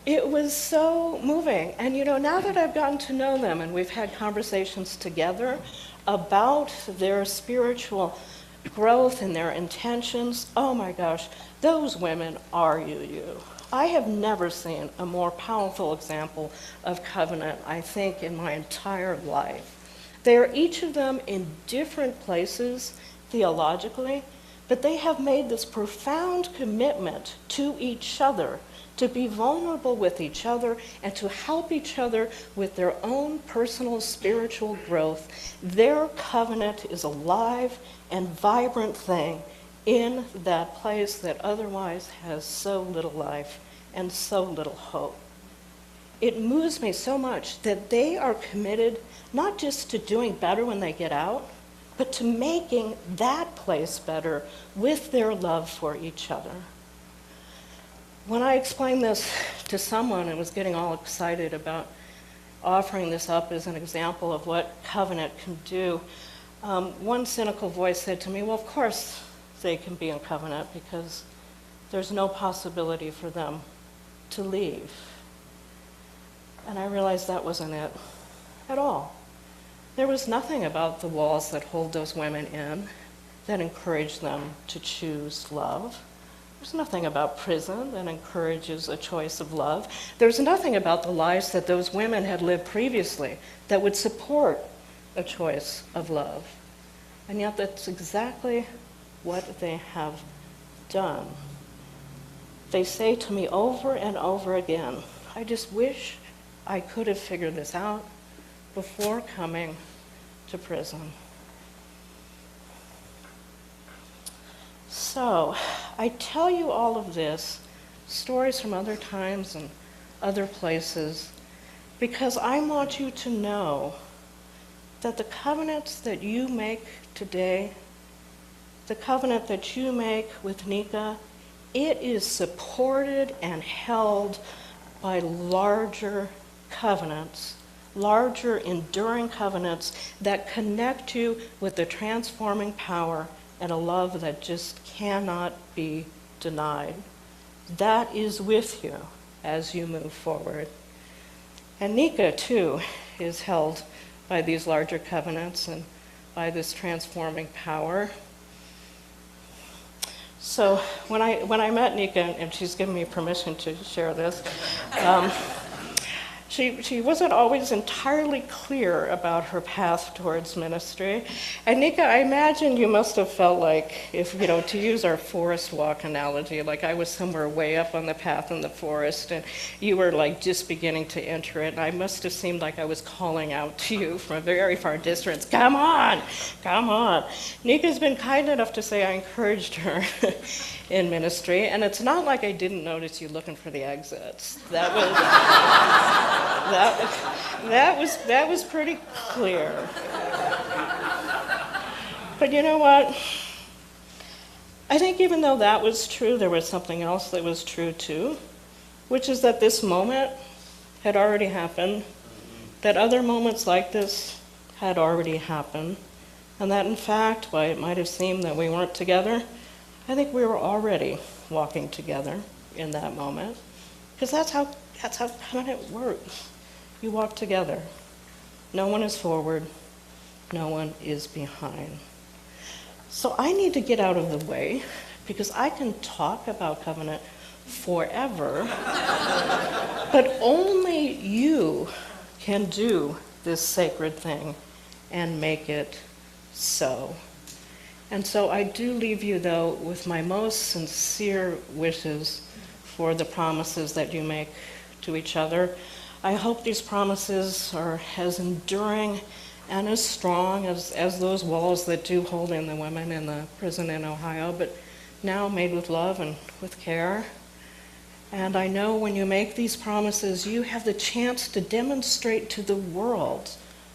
It was so moving. And you know, now that I've gotten to know them and we've had conversations together about their spiritual growth and their intentions, oh my gosh, those women are you. I have never seen a more powerful example of covenant, I think, in my entire life. They are each of them in different places theologically, but they have made this profound commitment to each other, to be vulnerable with each other and to help each other with their own personal spiritual growth. Their covenant is a live and vibrant thing in that place that otherwise has so little life and so little hope. It moves me so much that they are committed not just to doing better when they get out, but to making that place better with their love for each other. When I explained this to someone and was getting all excited about offering this up as an example of what covenant can do, one cynical voice said to me, well, of course they can be in covenant because there's no possibility for them to leave. And I realized that wasn't it at all. There was nothing about the walls that hold those women in that encourage them to choose love. There's nothing about prison that encourages a choice of love. There's nothing about the lives that those women had lived previously that would support a choice of love. And yet that's exactly what they have done. They say to me over and over again, I just wish I could have figured this out before coming to prison. So, I tell you all of this, stories from other times and other places, because I want you to know that the covenants that you make today, the covenant that you make with Nica, it is supported and held by larger covenants, larger enduring covenants that connect you with the transforming power and a love that just cannot be denied. That is with you as you move forward. And Nica, too, is held by these larger covenants and by this transforming power. So when I met Nica, and she's given me permission to share this, She wasn't always entirely clear about her path towards ministry. And Nica, I imagine you must have felt like, if, to use our forest walk analogy, like I was somewhere way up on the path in the forest and you were like just beginning to enter it. And I must have seemed like I was calling out to you from a very far distance, come on, come on. Nica's been kind enough to say I encouraged her in ministry, and it's not like I didn't notice you looking for the exits. That was pretty clear. But you know what? I think even though that was true, there was something else that was true too, which is that this moment had already happened, that other moments like this had already happened, and that in fact, while it might have seemed that we weren't together, I think we were already walking together in that moment, because that's how covenant works. You walk together. No one is forward, no one is behind. So I need to get out of the way, because I can talk about covenant forever, but only you can do this sacred thing and make it so. And so I do leave you, though, with my most sincere wishes for the promises that you make to each other. I hope these promises are as enduring and as strong as those walls that do hold in the women in the prison in Ohio, but now made with love and with care. And I know when you make these promises, you have the chance to demonstrate to the world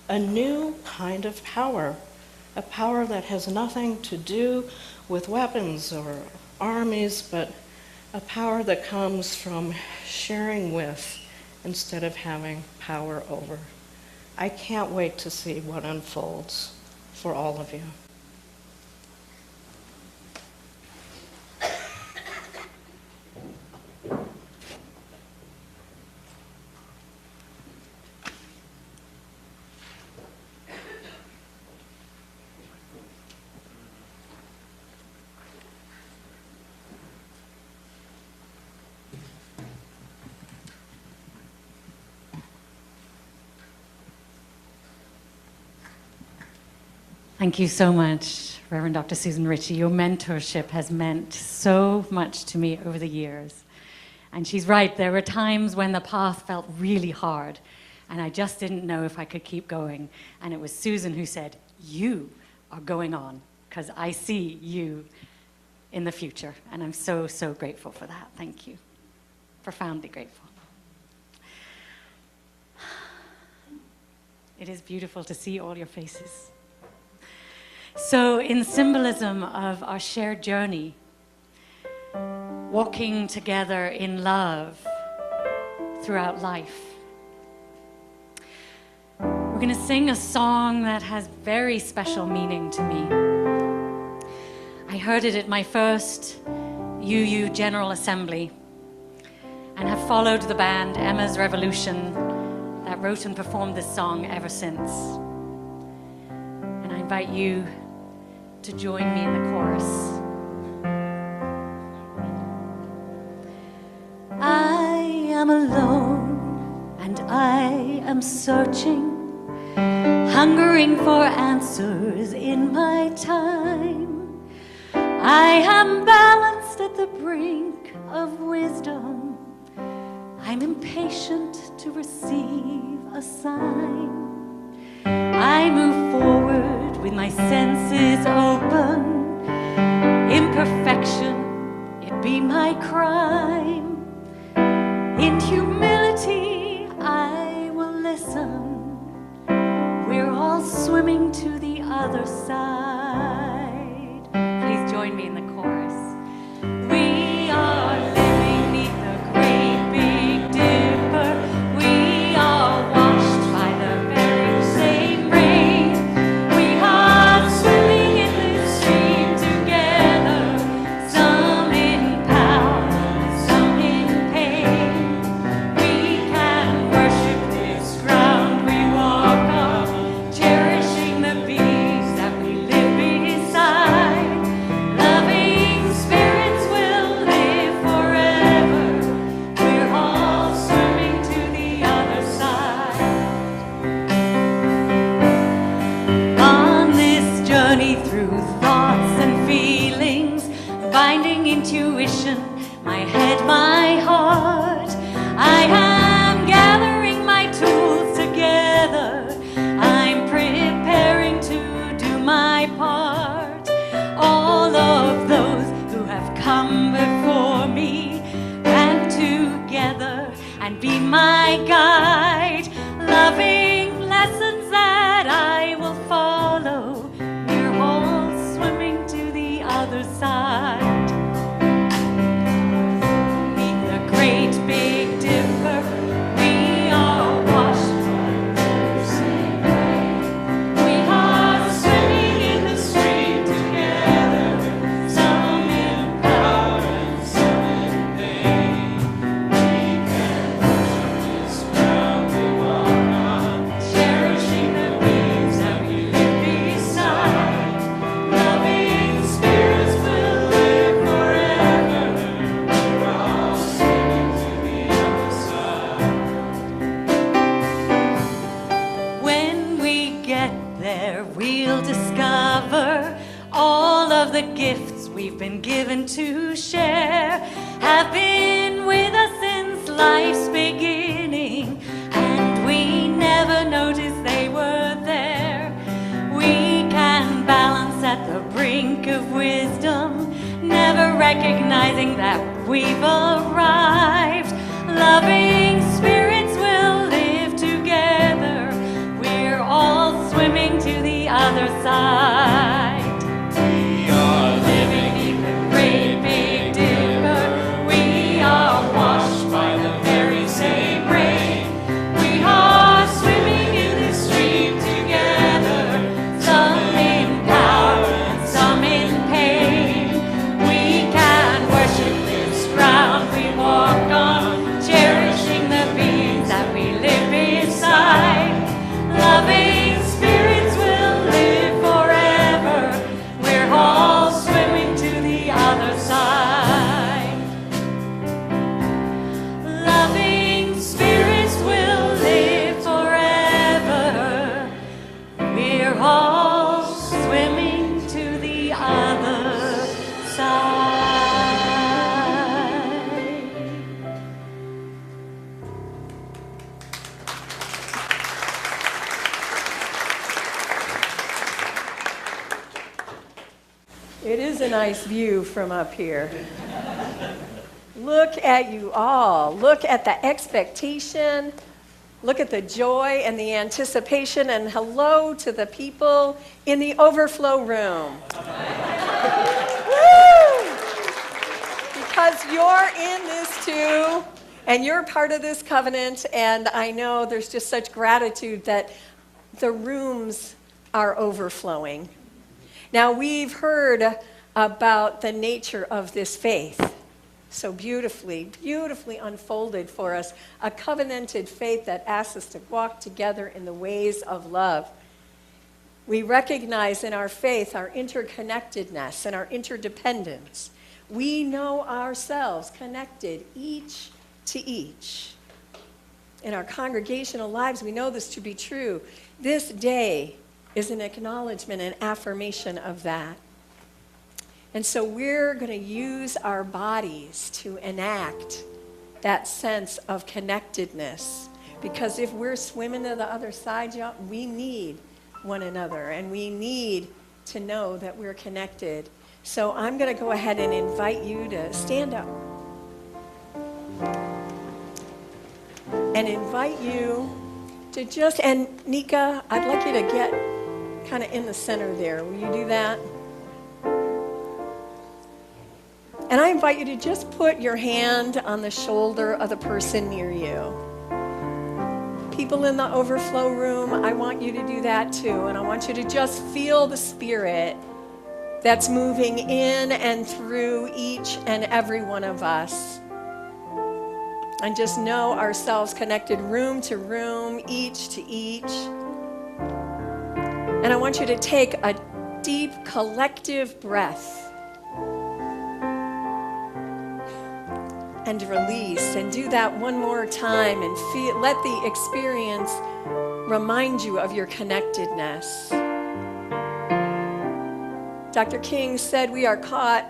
a new kind of power. A power that has nothing to do with weapons or armies, but a power that comes from sharing with instead of having power over. I can't wait to see what unfolds for all of you.
Thank you so much, Reverend Dr. Susan Ritchie. Your mentorship has meant so much to me over the years. And she's right, there were times when the path felt really hard, and I just didn't know if I could keep going. And it was Susan who said, you are going on, because I see you in the future. And I'm so, so grateful for that. Thank you. Profoundly grateful. It is beautiful to see all your faces. So in symbolism of our shared journey, walking together in love throughout life, we're going to sing a song that has very special meaning to me. I heard it at my first UU General Assembly and have followed the band Emma's Revolution that wrote and performed this song ever since. And I invite you to join me in the chorus. I am alone and I am searching, hungering for answers in my time. I am balanced at the brink of wisdom. I'm impatient to receive a sign. I move forward with my senses open. Imperfection, it be my crime. In humility, I will listen. We're all swimming to the other side. Please join me in the chorus. We are living neath the great big dipper. We are washed by the very same rain. We are swimming in this stream together, some in power, some in pain. We can worship this ground we walk on, cherishing the beings that we live beside. Loving spirits will through thoughts and feelings, binding intuition, my head, my heart. I am gathering my tools together. I'm preparing to do my part. All of those who have come before me band together and be my guide, loving lessons that I will follow. We're all swimming to the other side. Meet the great big dipper. We are washed by the same rain. We are swimming in the stream together, some in power and some in pain. We can worship this ground we walk on, cherishing the waves that we live beside. Loving spirits will live forever. We're all swimming to the other side. When we get there, we'll discover all of the gifts we've been given to share have been with us since life's beginning, and we never noticed they were there. We can balance at the brink of wisdom, never recognizing that we've arrived. Loving spirits will live together. We're all swimming to the other side. We are living in the great big dipper. We are washed by the very same rain. We are swimming in this stream together, some in power and some in pain. We can worship this ground we walk on, cherishing the beings that we live beside. Loving spirits will live forever. We're all swimming to the other side. Loving spirits will live forever. We're all swimming to the other side.
It is a nice view from up here. Look at you all. Look at the expectation. Look at the joy and the anticipation. And hello to the people in the overflow room. Woo! Because you're in this too, and you're part of this covenant. And I know there's just such gratitude that the rooms are overflowing. Now, we've heard about the nature of this faith, so beautifully unfolded for us, a covenanted faith that asks us to walk together in the ways of love. We recognize in our faith our interconnectedness and our interdependence. We know ourselves connected each to each. In our congregational lives, we know this to be true. This day is an acknowledgement and affirmation of that. And so we're going to use our bodies to enact that sense of connectedness. Because if we're swimming to the other side, y'all, we need one another, and we need to know that we're connected. So I'm going to go ahead and invite you to stand up. And invite you to just, and Nica, I'd like you to get kind of in the center there. Will you do that? And I invite you to just put your hand on the shoulder of the person near you. People in the overflow room, I want you to do that too. And I want you to just feel the Spirit that's moving in and through each and every one of us. And just know ourselves connected room to room, each to each. And I want you to take a deep collective breath and release, and do that one more time, and feel, let the experience remind you of your connectedness. Dr. King said we are caught,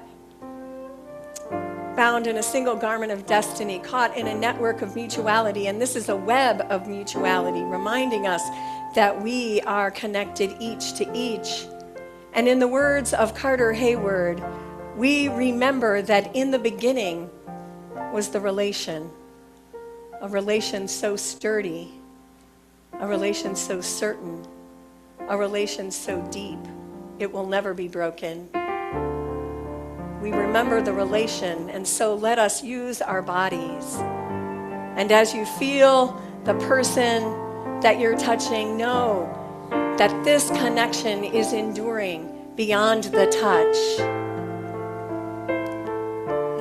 bound in a single garment of destiny, caught in a network of mutuality, and this is a web of mutuality, reminding us that we are connected each to each. And in the words of Carter Hayward, we remember that in the beginning was the relation, a relation so sturdy, a relation so certain, a relation so deep, it will never be broken. We remember the relation, and so let us use our bodies. And as you feel the person that you're touching, know that this connection is enduring beyond the touch.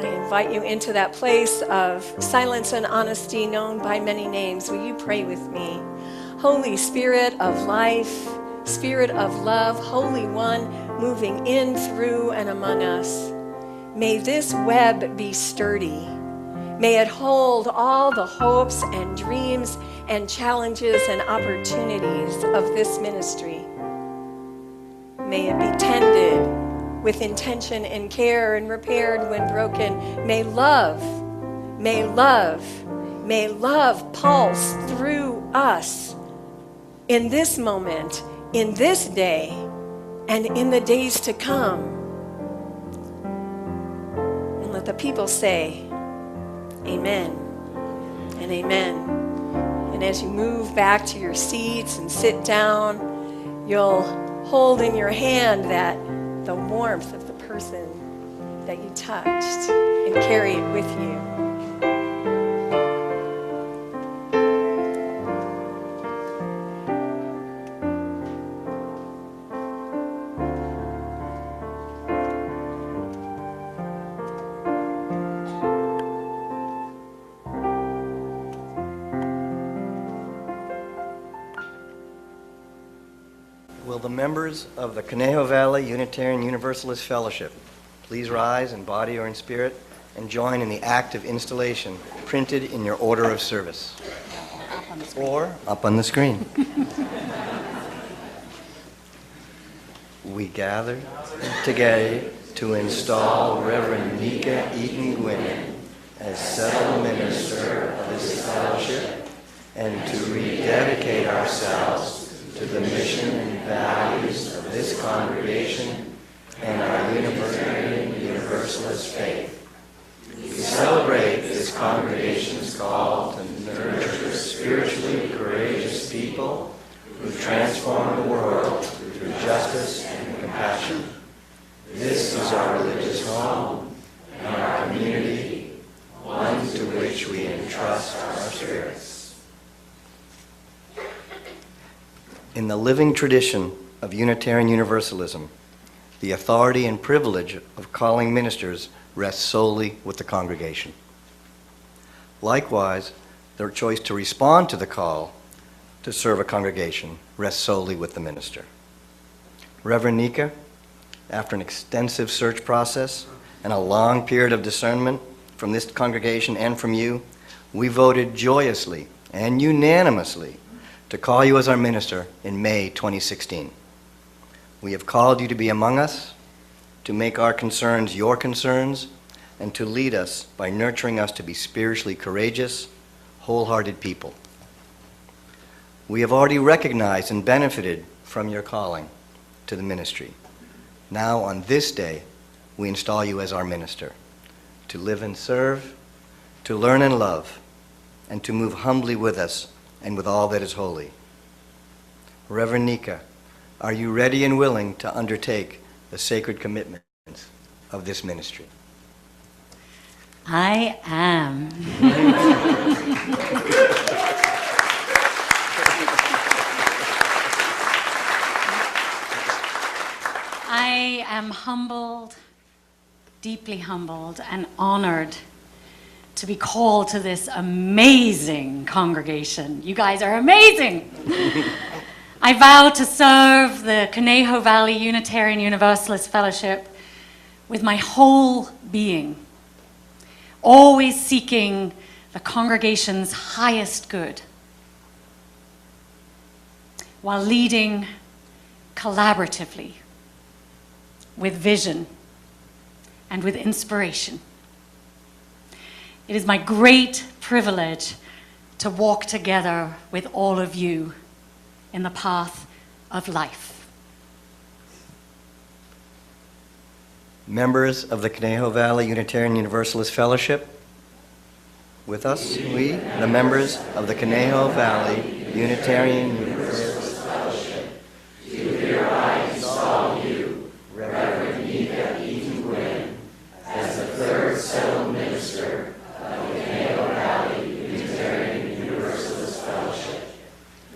I invite you into that place of silence and honesty known by many names. Will you pray with me? Holy Spirit of life, Spirit of love, Holy One, moving in, through, and among us. May this web be sturdy. May it hold all the hopes and dreams and challenges and opportunities of this ministry. May it be tended with intention and care and repaired when broken. May love pulse through us in this moment, in this day, and in the days to come. And let the people say, amen and amen. And as you move back to your seats and sit down, you'll hold in your hand the warmth of the person that you touched and carry it with you.
Will the members of the Conejo Valley Unitarian Universalist Fellowship please rise in body or in spirit and join in the act of installation printed in your order of service? Or up on the screen. We gather today to install Reverend Nica Eaton-Guinn as settled minister of this fellowship and to rededicate ourselves to the mission and values of this congregation and our Unitarian Universalist faith. We celebrate this congregation's call to nurture spiritually courageous people who transform the world through justice and compassion. This is our religious home and our community, one to which we entrust our spirits. In the living tradition of Unitarian Universalism, the authority and privilege of calling ministers rests solely with the congregation. Likewise, their choice to respond to the call to serve a congregation rests solely with the minister. Reverend Nica, after an extensive search process and a long period of discernment from this congregation and from you, we voted joyously and unanimously to call you as our minister in May 2016. We have called you to be among us, to make our concerns your concerns, and to lead us by nurturing us to be spiritually courageous, wholehearted people. We have already recognized and benefited from your calling to the ministry. Now, on this day, we install you as our minister, to live and serve, to learn and love, and to move humbly with us and with all that is holy. Reverend Nica, are you ready and willing to undertake the sacred commitments of this ministry?
I am. I am humbled, deeply humbled, and honored to be called to this amazing congregation. You guys are amazing. I vow to serve the Conejo Valley Unitarian Universalist Fellowship with my whole being, always seeking the congregation's highest good, while leading collaboratively with vision and with inspiration. It is my great privilege to walk together with all of you in the path of life.
Members of the Conejo Valley Unitarian Universalist Fellowship, with us, we, the members of the Conejo Valley Unitarian Universalist Fellowship,
do hereby install you, Reverend Nica Eaton-Guinn, as the third settled minister of the Conejo Valley Unitarian Universalist Fellowship.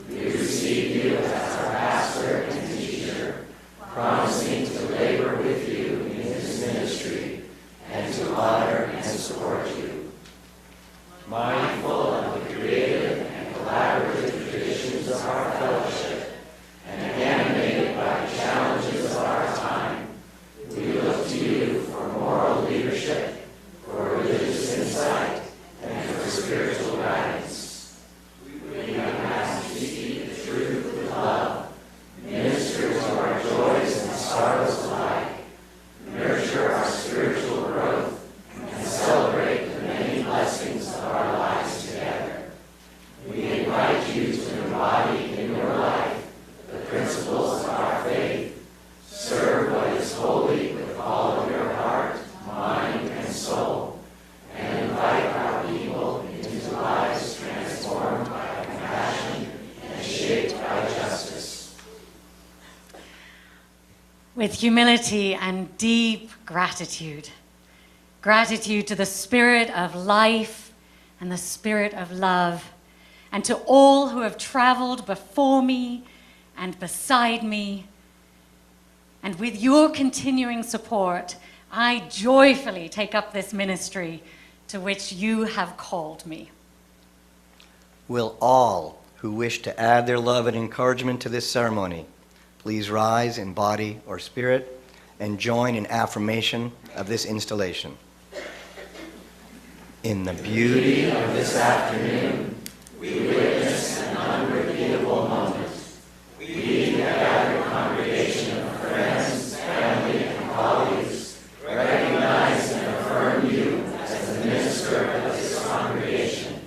We receive you as our pastor and teacher, promising to labor with you in his ministry and to honor and support you. Mindful of the creative and collaborative traditions of our fellowship, and animated by the challenges of our time, we look to you for moral leadership, for religious insight, and for spiritual guidance. We ask you to speak the truth with love, minister to our joys and sorrows alike, nurture our spiritual growth, and celebrate the many blessings of our lives together. We invite you to embody in your life the principles of our faith, serve what is holy with all of your heart, mind, and soul, and invite our people into lives transformed by compassion and shaped by justice.
With humility and deep gratitude. Gratitude to the Spirit of life and the Spirit of love, and to all who have traveled before me and beside me. And with your continuing support, I joyfully take up this ministry to which you have called me.
Will all who wish to add their love and encouragement to this ceremony please rise in body or spirit and join in affirmation of this installation. In the beauty of this afternoon,
we witness an unrepeatable moment. We, the gathered congregation of friends, family, and colleagues, recognize and affirm you as the minister of this congregation.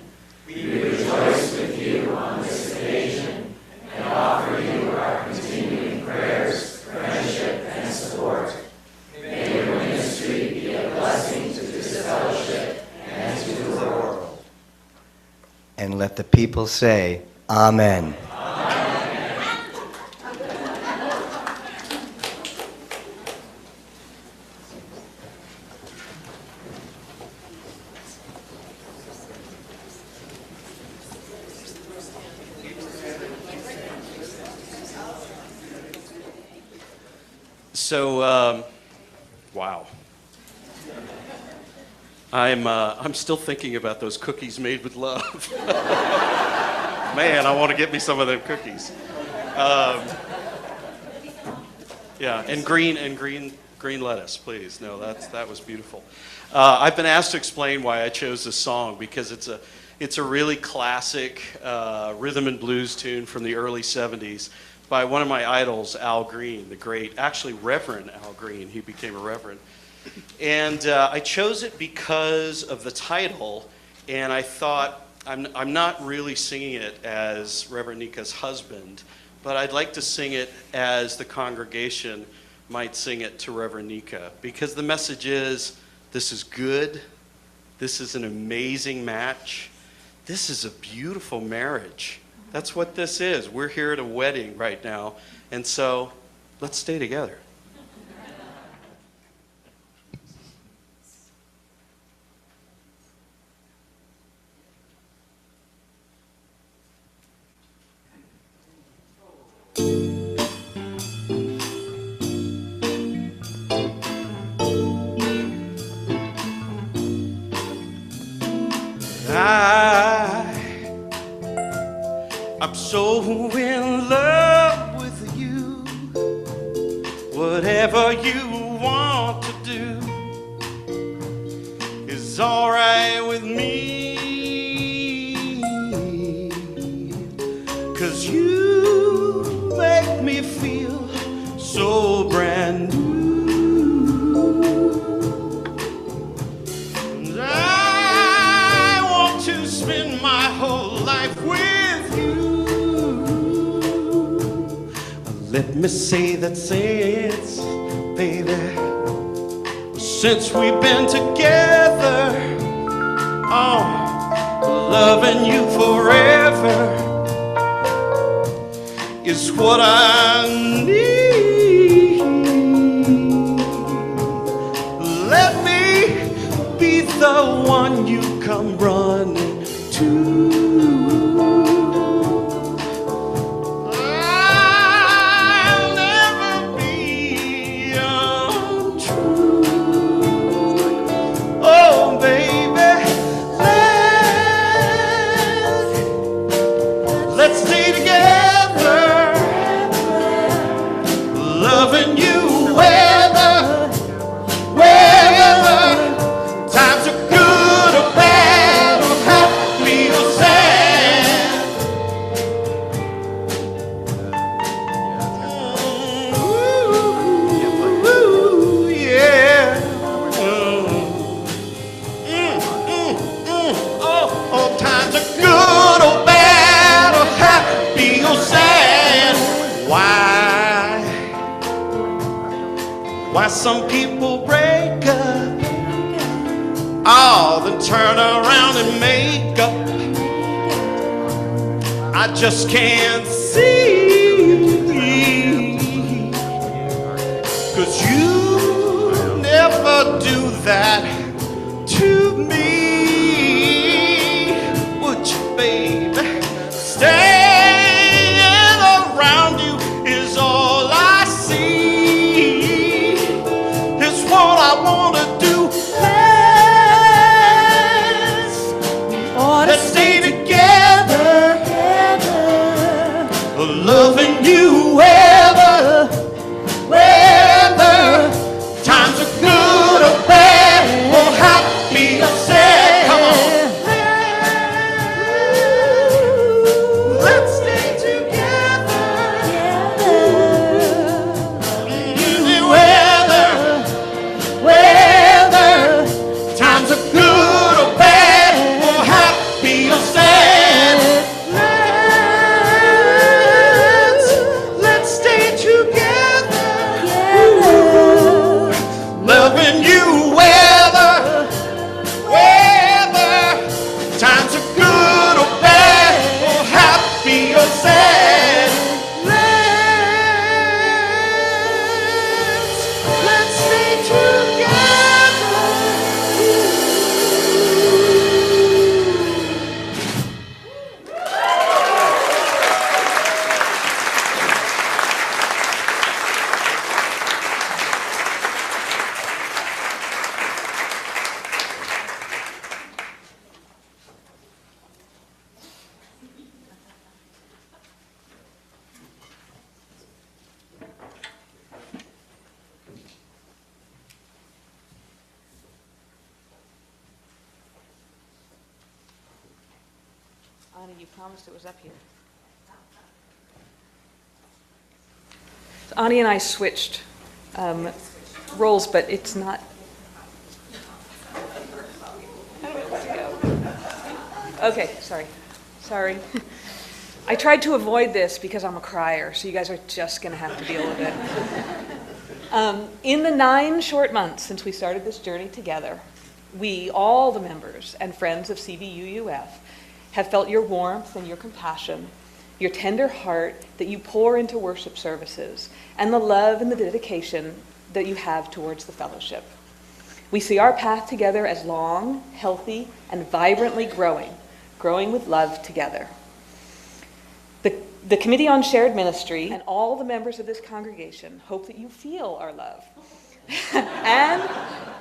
We rejoice with you on this occasion and offer you our continuing prayers, friendship, and support. May your ministry be a blessing to this fellowship and to the world.
and let the people say, Amen.
So, wow. I'm still thinking about those cookies made with love. Man, I want to get me some of them cookies. Yeah, and green lettuce, please. No, that was beautiful. I've been asked to explain why I chose this song because it's a really classic rhythm and blues tune from the early 70s. By one of my idols, Al Green, the great, actually Reverend Al Green. He became a reverend. And I chose it because of the title, and I thought, I'm not really singing it as Reverend Nica's husband, but I'd like to sing it as the congregation might sing it to Reverend Nica, because the message is, this is good, this is an amazing match, this is a beautiful marriage. That's what this is. We're here at a wedding right now, and so let's stay together. I'm so in love with you. Whatever you want to do is all right with me. 'Cause you make me feel so brand new. me say that's it, baby. Since we've been together, oh, loving you forever is what I need. Let me be the one you come running to. I'll never be untrue. Oh, baby, let's stay together, loving you whether times are good or bad, or happy or sad. Ooh, yeah. Oh, times are good or bad, or happy or sad. Why some people break up, oh, then turn around and make up. I just can't see, 'cause you never do that to me. Would you, baby? Staying around you is all I see. It's what I want to do. Let's stay together, loving you whether times are good or bad, or happy or sad. Come on. Let's stay together, whether times are good or bad, or happy or sad. Let's stay together, loving you whether times are good or bad, or happy or sad. Let's stay together.
Anna, you promised it was up here. So Ani and I switched roles, but it's not. Okay, sorry. I tried to avoid this because I'm a crier, so you guys are just going to have to deal with it. In the 9 short months since we started this journey together, we, all the members and friends of CVUUF, have felt your warmth and your compassion, your tender heart that you pour into worship services, and the love and the dedication that you have towards the fellowship. We see our path together as long, healthy, and vibrantly growing with love together. The Committee on Shared Ministry and all the members of this congregation hope that you feel our love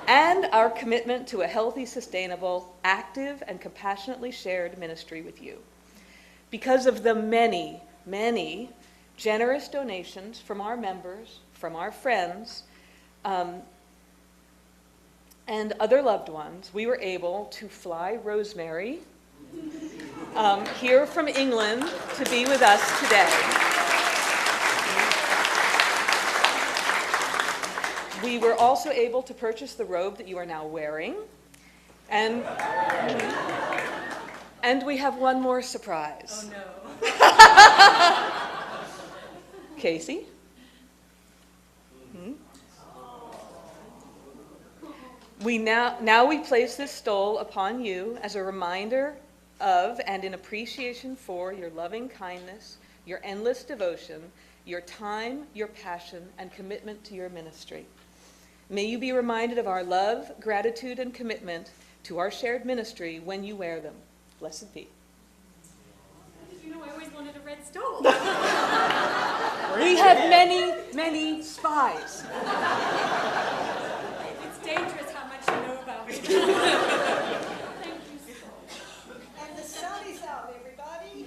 and our commitment to a healthy, sustainable, active, and compassionately shared ministry with you. Because of the many, many generous donations from our members, from our friends, and other loved ones, we were able to fly Rosemary here from England to be with us today. We were also able to purchase the robe that you are now wearing, and we have one more surprise.
Oh no.
Casey, Now we place this stole upon you as a reminder of and in appreciation for your loving kindness, your endless devotion, your time, your passion, and commitment to your ministry. May you be reminded of our love, gratitude, and commitment to our shared ministry when you wear them. Blessed be.
You know, I always wanted a red stole.
We have many, many spies.
It's dangerous how much you know about me. Thank you so much.
And the sun is out, everybody.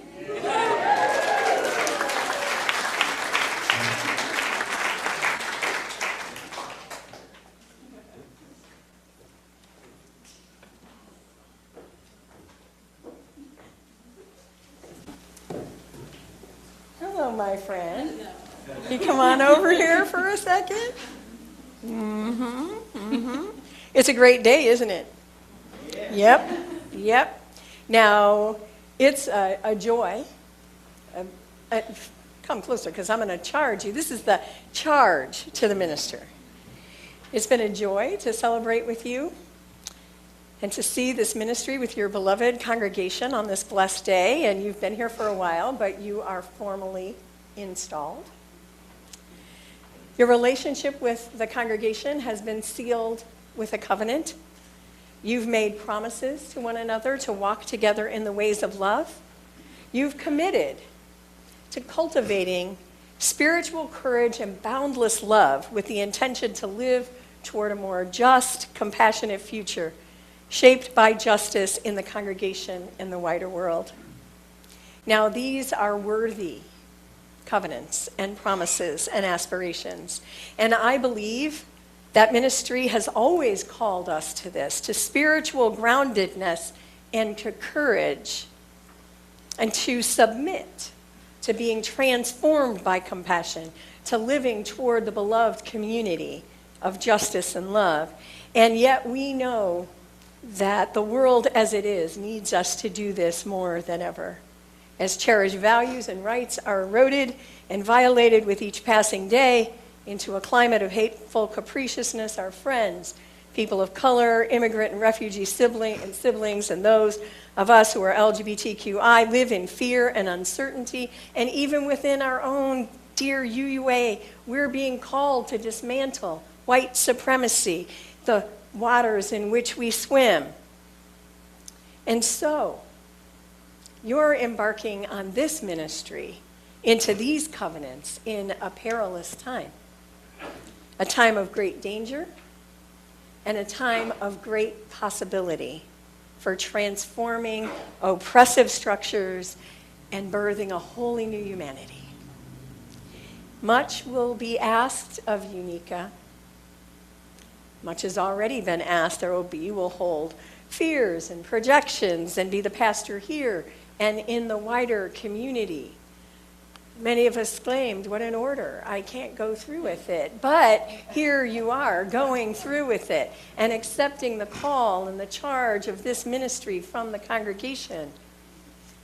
Hello, my friend. You come on over here for a second. It's a great day, isn't it? Yep. Now, it's a joy. Come closer, because I'm going to charge you. This is the charge to the minister. It's been a joy to celebrate with you and to see this ministry with your beloved congregation on this blessed day. And you've been here for a while, but you are formally installed. Your relationship with the congregation has been sealed with a covenant. You've made promises to one another to walk together in the ways of love. You've committed to cultivating spiritual courage and boundless love with the intention to live toward a more just, compassionate future shaped by justice in the congregation and the wider world. Now, these are worthy covenants and promises and aspirations. And I believe that ministry has always called us to this, to spiritual groundedness and to courage, and to submit to being transformed by compassion, to living toward the beloved community of justice and love. And yet we know that the world as it is needs us to do this more than ever. As cherished values and rights are eroded and violated with each passing day into a climate of hateful capriciousness, our friends, people of color, immigrant and refugee siblings, and those of us who are LGBTQI live in fear and uncertainty. And even within our own dear UUA, we're being called to dismantle white supremacy, the waters in which we swim. And so, you're embarking on this ministry into these covenants in a perilous time, a time of great danger and a time of great possibility for transforming oppressive structures and birthing a wholly new humanity. Much will be asked of you, Nica. Much has already been asked. Our OB will hold fears and projections and be the pastor here and in the wider community. Many of us exclaimed, what an order, I can't go through with it. But here you are, going through with it and accepting the call and the charge of this ministry from the congregation.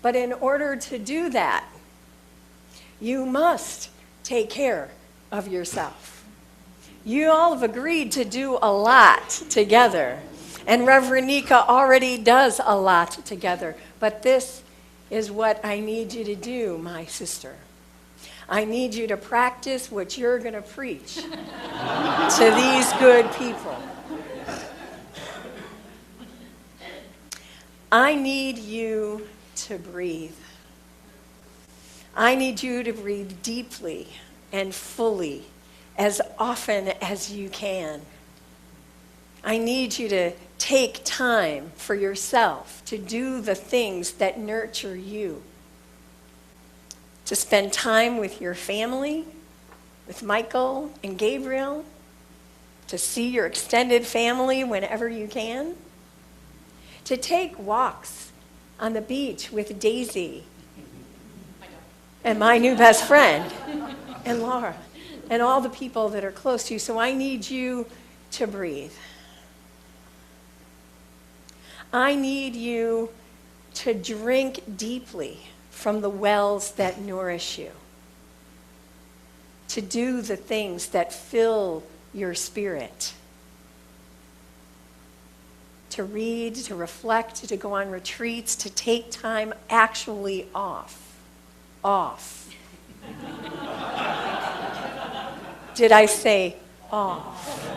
But in order to do that, you must take care of yourself. You all have agreed to do a lot together. And Reverend Nica already does a lot together. But this is what I need you to do, my sister. I need you to practice what you're going to preach to these good people. I need you to breathe. I need you to breathe deeply and fully as often as you can. I need you to take time for yourself to do the things that nurture you. To spend time with your family, with Michael and Gabriel, to see your extended family whenever you can, to take walks on the beach with Daisy and my new best friend and Laura and all the people that are close to you. So I need you to breathe. I need you to drink deeply from the wells that nourish you, to do the things that fill your spirit. to read, to reflect, to go on retreats, to take time actually off. Off. Did I say off?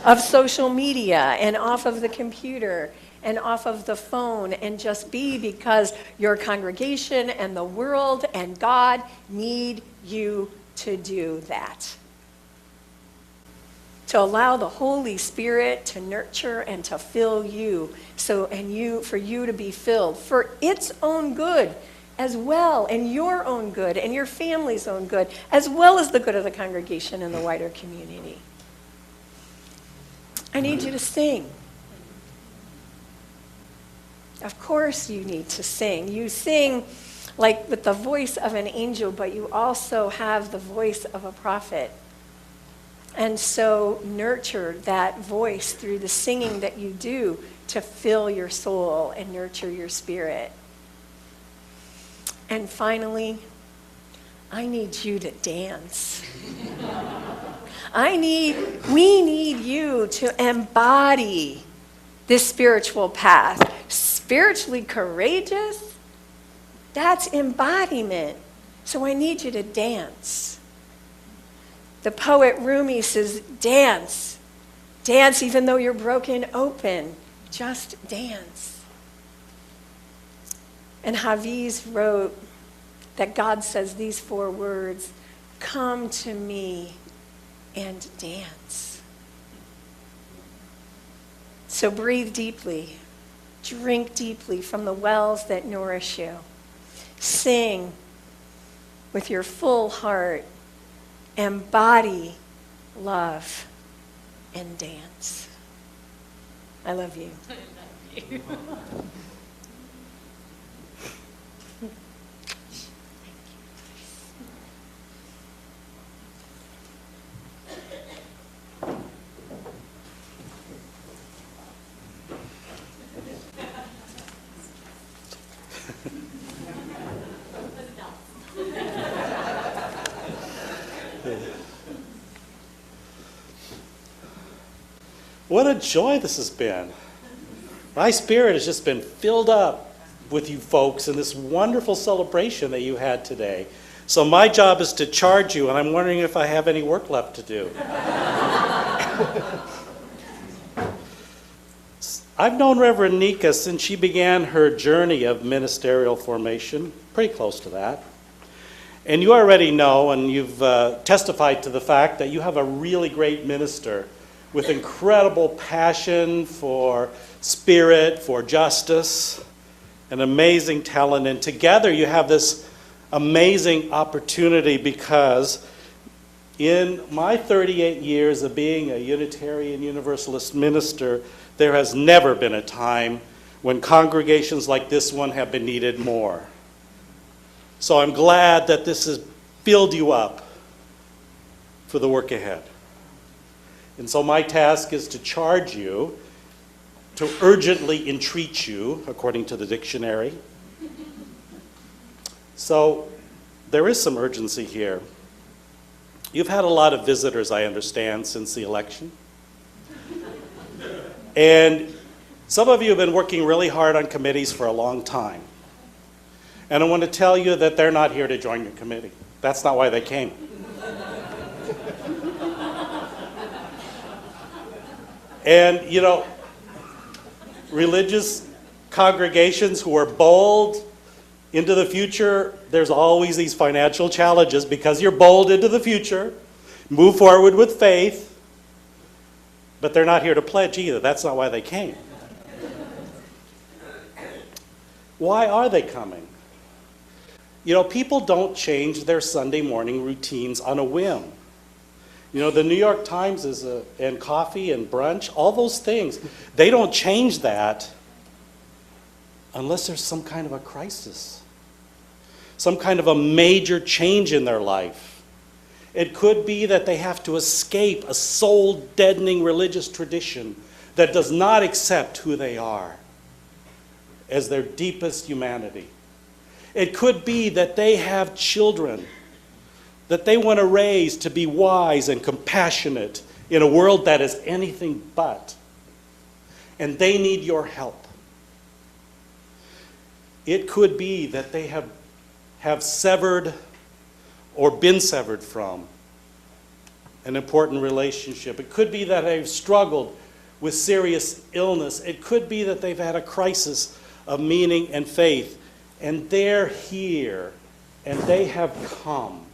Of social media and off of the computer and off of the phone and just be, because your congregation and the world and God need you to do that. To allow the Holy Spirit to nurture and to fill you, for you to be filled for its own good as well, and your own good and your family's own good, as well as the good of the congregation and the wider community. I need you to sing. Of course you need to sing. You sing like with the voice of an angel, but you also have the voice of a prophet. And so nurture that voice through the singing that you do to fill your soul and nurture your spirit. And finally, I need you to dance. We need you to embody this spiritual path. Spiritually courageous, that's embodiment. So I need you to dance. The poet Rumi says, dance. Dance even though you're broken open. Just dance. And Hafiz wrote that God says these 4 words, come to me and dance. So breathe deeply. Drink deeply from the wells that nourish you. Sing with your full heart. Embody love and dance. I love you.
I love you.
What a joy this has been. My spirit has just been filled up with you folks in this wonderful celebration that you had today. So my job is to charge you, and I'm wondering if I have any work left to do. I've known Reverend Nica since she began her journey of ministerial formation, pretty close to that. And you already know, and you've testified to the fact that you have a really great minister with incredible passion for spirit, for justice, an amazing talent. And together you have this amazing opportunity, because in my 38 years of being a Unitarian Universalist minister, there has never been a time when congregations like this one have been needed more. So I'm glad that this has filled you up for the work ahead. And so my task is to charge you, to urgently entreat you, according to the dictionary. So there is some urgency here. You've had a lot of visitors, I understand, since the election. And some of you have been working really hard on committees for a long time. And I want to tell you that they're not here to join your committee. That's not why they came. And, you know, religious congregations who are bold into the future, there's always these financial challenges because you're bold into the future, move forward with faith, but they're not here to pledge either. That's not why they came. Why are they coming? You know, people don't change their Sunday morning routines on a whim. You know, the New York Times and coffee and brunch, all those things, they don't change that unless there's some kind of a crisis, some kind of a major change in their life. It could be that they have to escape a soul-deadening religious tradition that does not accept who they are as their deepest humanity. It could be that they have children that they want to raise to be wise and compassionate in a world that is anything but.
and they need your help. It could be that they have severed or been severed from an important relationship. It could be that they've struggled with serious illness. It could be that they've had a crisis of meaning and faith, and they're here, and they have come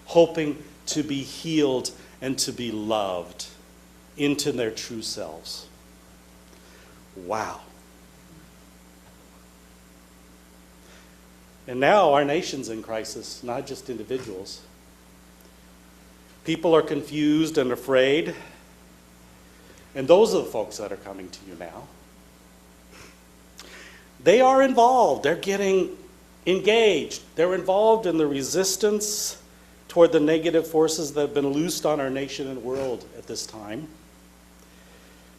hoping to be healed and to be loved into their true selves. Wow. And now our nation's in crisis, not just individuals. People are confused and afraid, and those are the folks that are coming to you now. They are involved. They're getting engaged. They're involved in the resistance toward the negative forces that have been loosed on our nation and world at this time.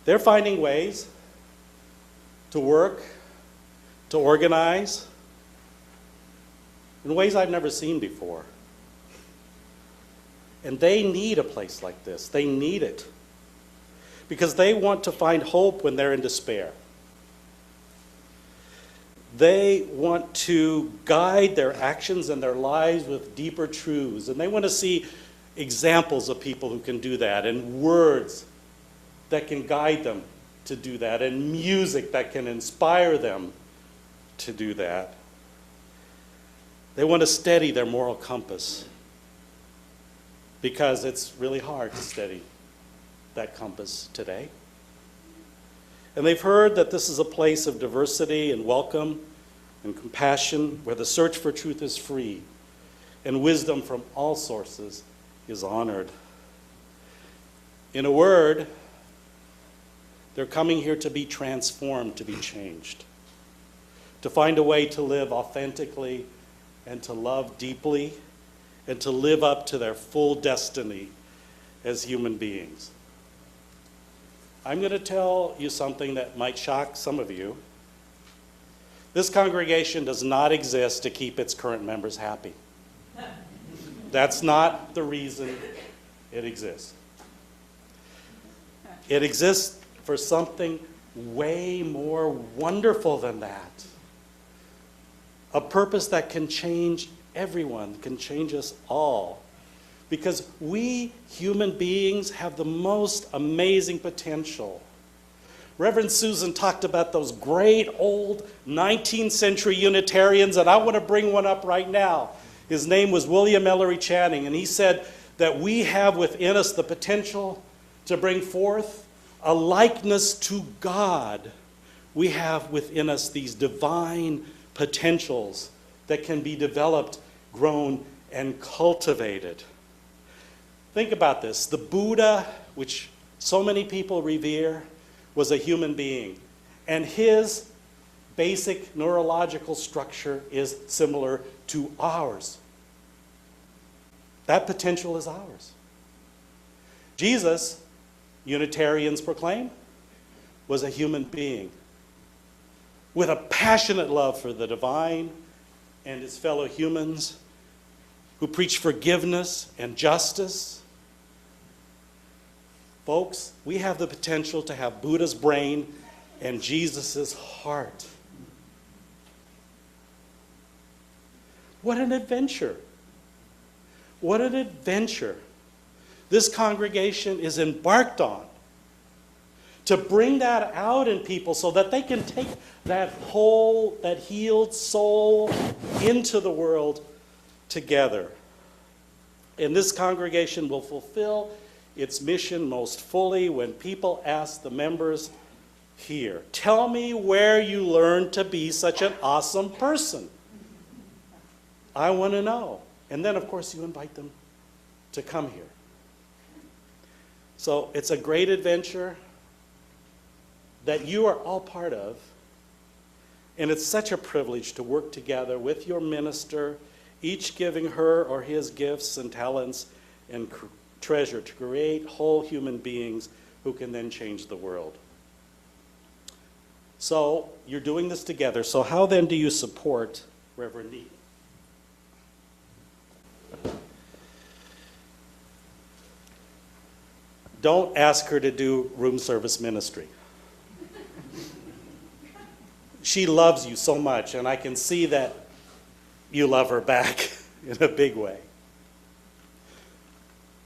They're finding ways to work, to organize, in ways I've never seen before. And they need a place like this. They need it. Because they want to find hope when they're in despair. They want to guide their actions and their lives with deeper truths. And they want to see examples of people who can do that, and words that can guide them to do that, and music that can inspire them to do that. They want to steady their moral compass, because it's really hard to steady that compass today. And they've heard that this is a place of diversity and welcome and compassion, where the search for truth is free and wisdom from all sources is honored. In a word, they're coming here to be transformed, to be changed, to find a way to live authentically and to love deeply and to live up to their full destiny as human beings. I'm going to tell you something that might shock some of you. This congregation does not exist to keep its current members happy. That's not the reason it exists. It exists for something way more wonderful than that. A purpose that can change everyone, can change us all. Because we human beings have the most amazing potential. Reverend Susan talked about those great old 19th century Unitarians, and I want to bring one up right now. His name was William Ellery Channing, and he said that we have within us the potential to bring forth a likeness to God. We have within us these divine potentials that can be developed, grown, and cultivated. Think about this. The Buddha, which so many people revere, was a human being. And his basic neurological structure is similar to ours. That potential is ours. Jesus, Unitarians proclaim, was a human being with a passionate love for the divine and his fellow humans, who preached forgiveness and justice. Folks, we have the potential to have Buddha's brain and Jesus' heart. What an adventure. What an adventure this congregation is embarked on, to bring that out in people so that they can take that whole, that healed soul into the world together. And this congregation will fulfill its mission most fully when people ask the members here, tell me where you learned to be such an awesome person. I want to know. And then, of course, you invite them to come here. So it's a great adventure that you are all part of. And it's such a privilege to work together with your minister, each giving her or his gifts and talents and treasure to create whole human beings who can then change the world. So you're doing this together. So how then do you support Reverend Nica? Don't ask her to do room service ministry. She loves you so much, and I can see that you love her back in a big way.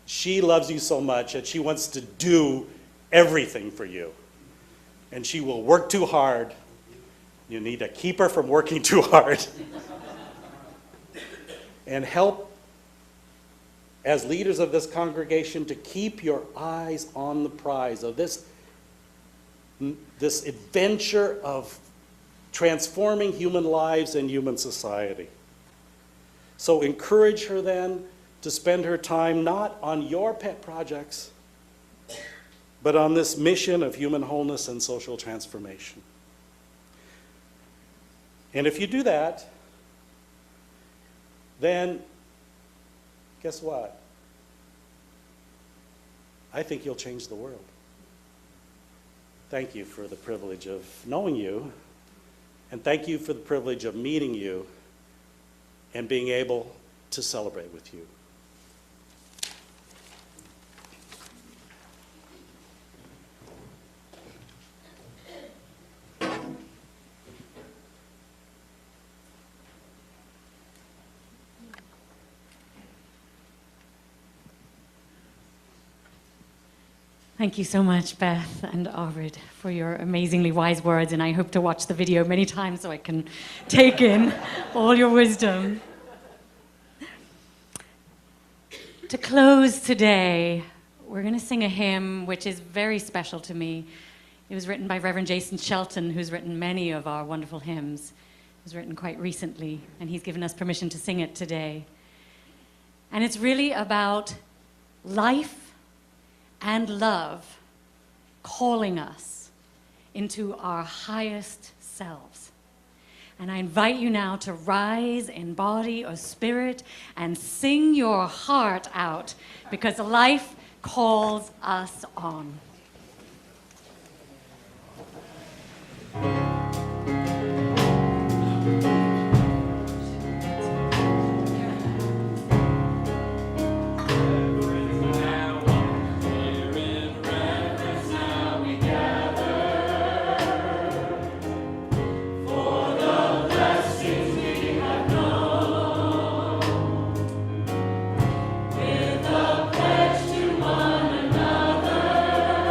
She loves you so much that she wants to do everything for you. And she will work too hard. You need to keep her from working too hard. And help, as leaders of this congregation, to keep your eyes on the prize of this adventure of transforming human lives and human society. So encourage her then to spend her time not on your pet projects, but on this mission of human wholeness and social transformation. And if you do that, then guess what? I think you'll change the world. Thank you for the privilege of knowing you, and thank you for the privilege of meeting you and being able to celebrate with you.
Thank you so much, Beth and Arvid, for your amazingly wise words, and I hope to watch the video many times so I can take in all your wisdom. To close today, we're going to sing a hymn which is very special to me. It was written by Reverend Jason Shelton, who's written many of our wonderful hymns. It was written quite recently, and he's given us permission to sing it today. And it's really about life and love calling us into our highest selves. And I invite you now to rise in body or spirit and sing your heart out, because life calls us on.
With a pledge to one another.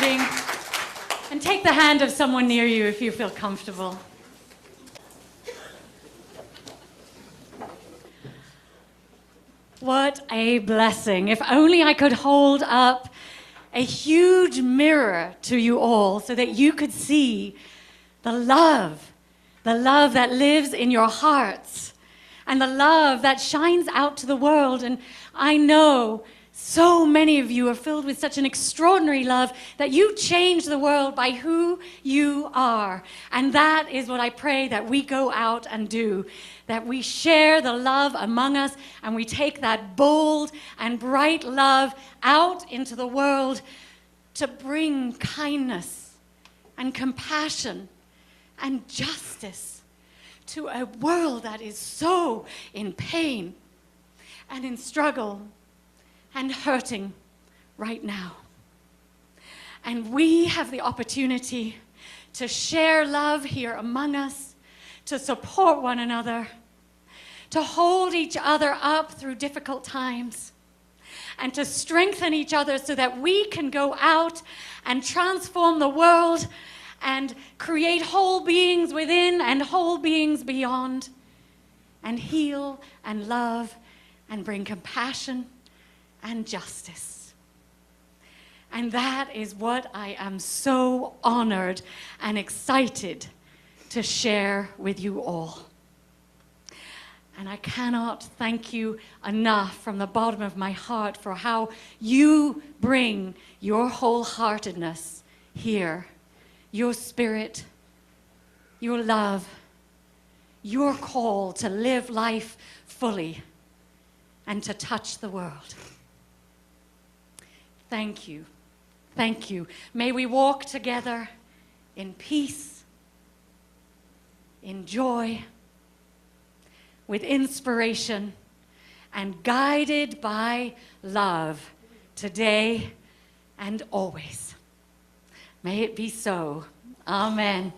standing. And take the hand of someone near you if you feel comfortable. What a blessing. If only I could hold up a huge mirror to you all so that you could see the love that lives in your hearts and the love that shines out to the world. And I know so many of you are filled with such an extraordinary love that you change the world by who you are. And that is what I pray that we go out and do, that we share the love among us and we take that bold and bright love out into the world to bring kindness and compassion and justice to a world that is so in pain and in struggle and hurting right now. And we have the opportunity to share love here among us, to support one another, to hold each other up through difficult times, and to strengthen each other so that we can go out and transform the world and create whole beings within and whole beings beyond, and heal and love and bring compassion and justice. And that is what I am so honored and excited to share with you all. And I cannot thank you enough from the bottom of my heart for how you bring your wholeheartedness here, your spirit, your love, your call to live life fully and to touch the world. Thank you. Thank you. May we walk together in peace, in joy, with inspiration, and guided by love today and always. May it be so. Amen.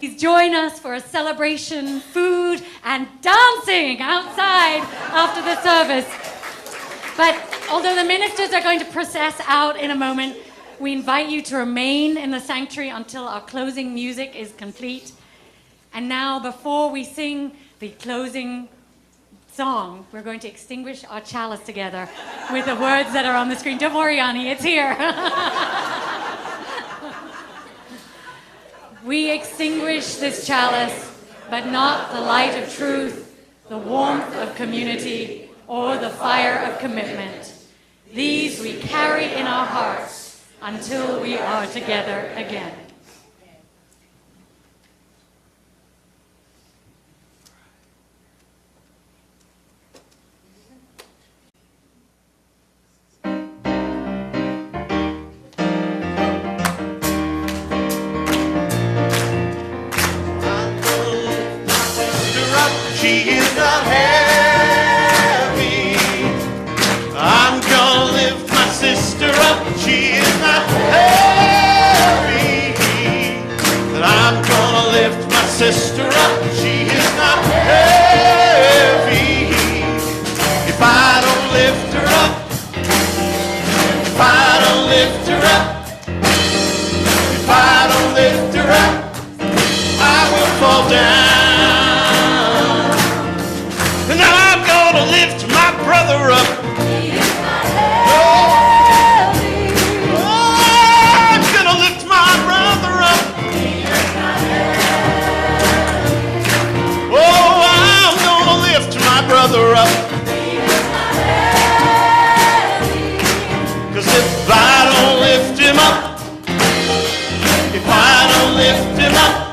Please join us for a celebration, food, and dancing outside after the service. But although the ministers are going to process out in a moment, we invite you to remain in the sanctuary until our closing music is complete. And now, before we sing the closing song, we're going to extinguish our chalice together with the words that are on the screen. Don't worry, Annie, it's here. We extinguish this chalice, but not the light of truth, the warmth of community, or the fire of commitment. These we carry in our hearts until we are together again.
She is not heavy. I'm gonna lift my sister up. She is not heavy. But I'm gonna lift my sister up. She is not heavy. If I don't lift her up, if I don't lift her up, if I don't lift her up, I will fall down. And I'm gonna lift my brother up. I'm gonna lift my brother up. Oh, I'm gonna lift my brother up. 'Cause if I don't lift him up, if I don't lift him up,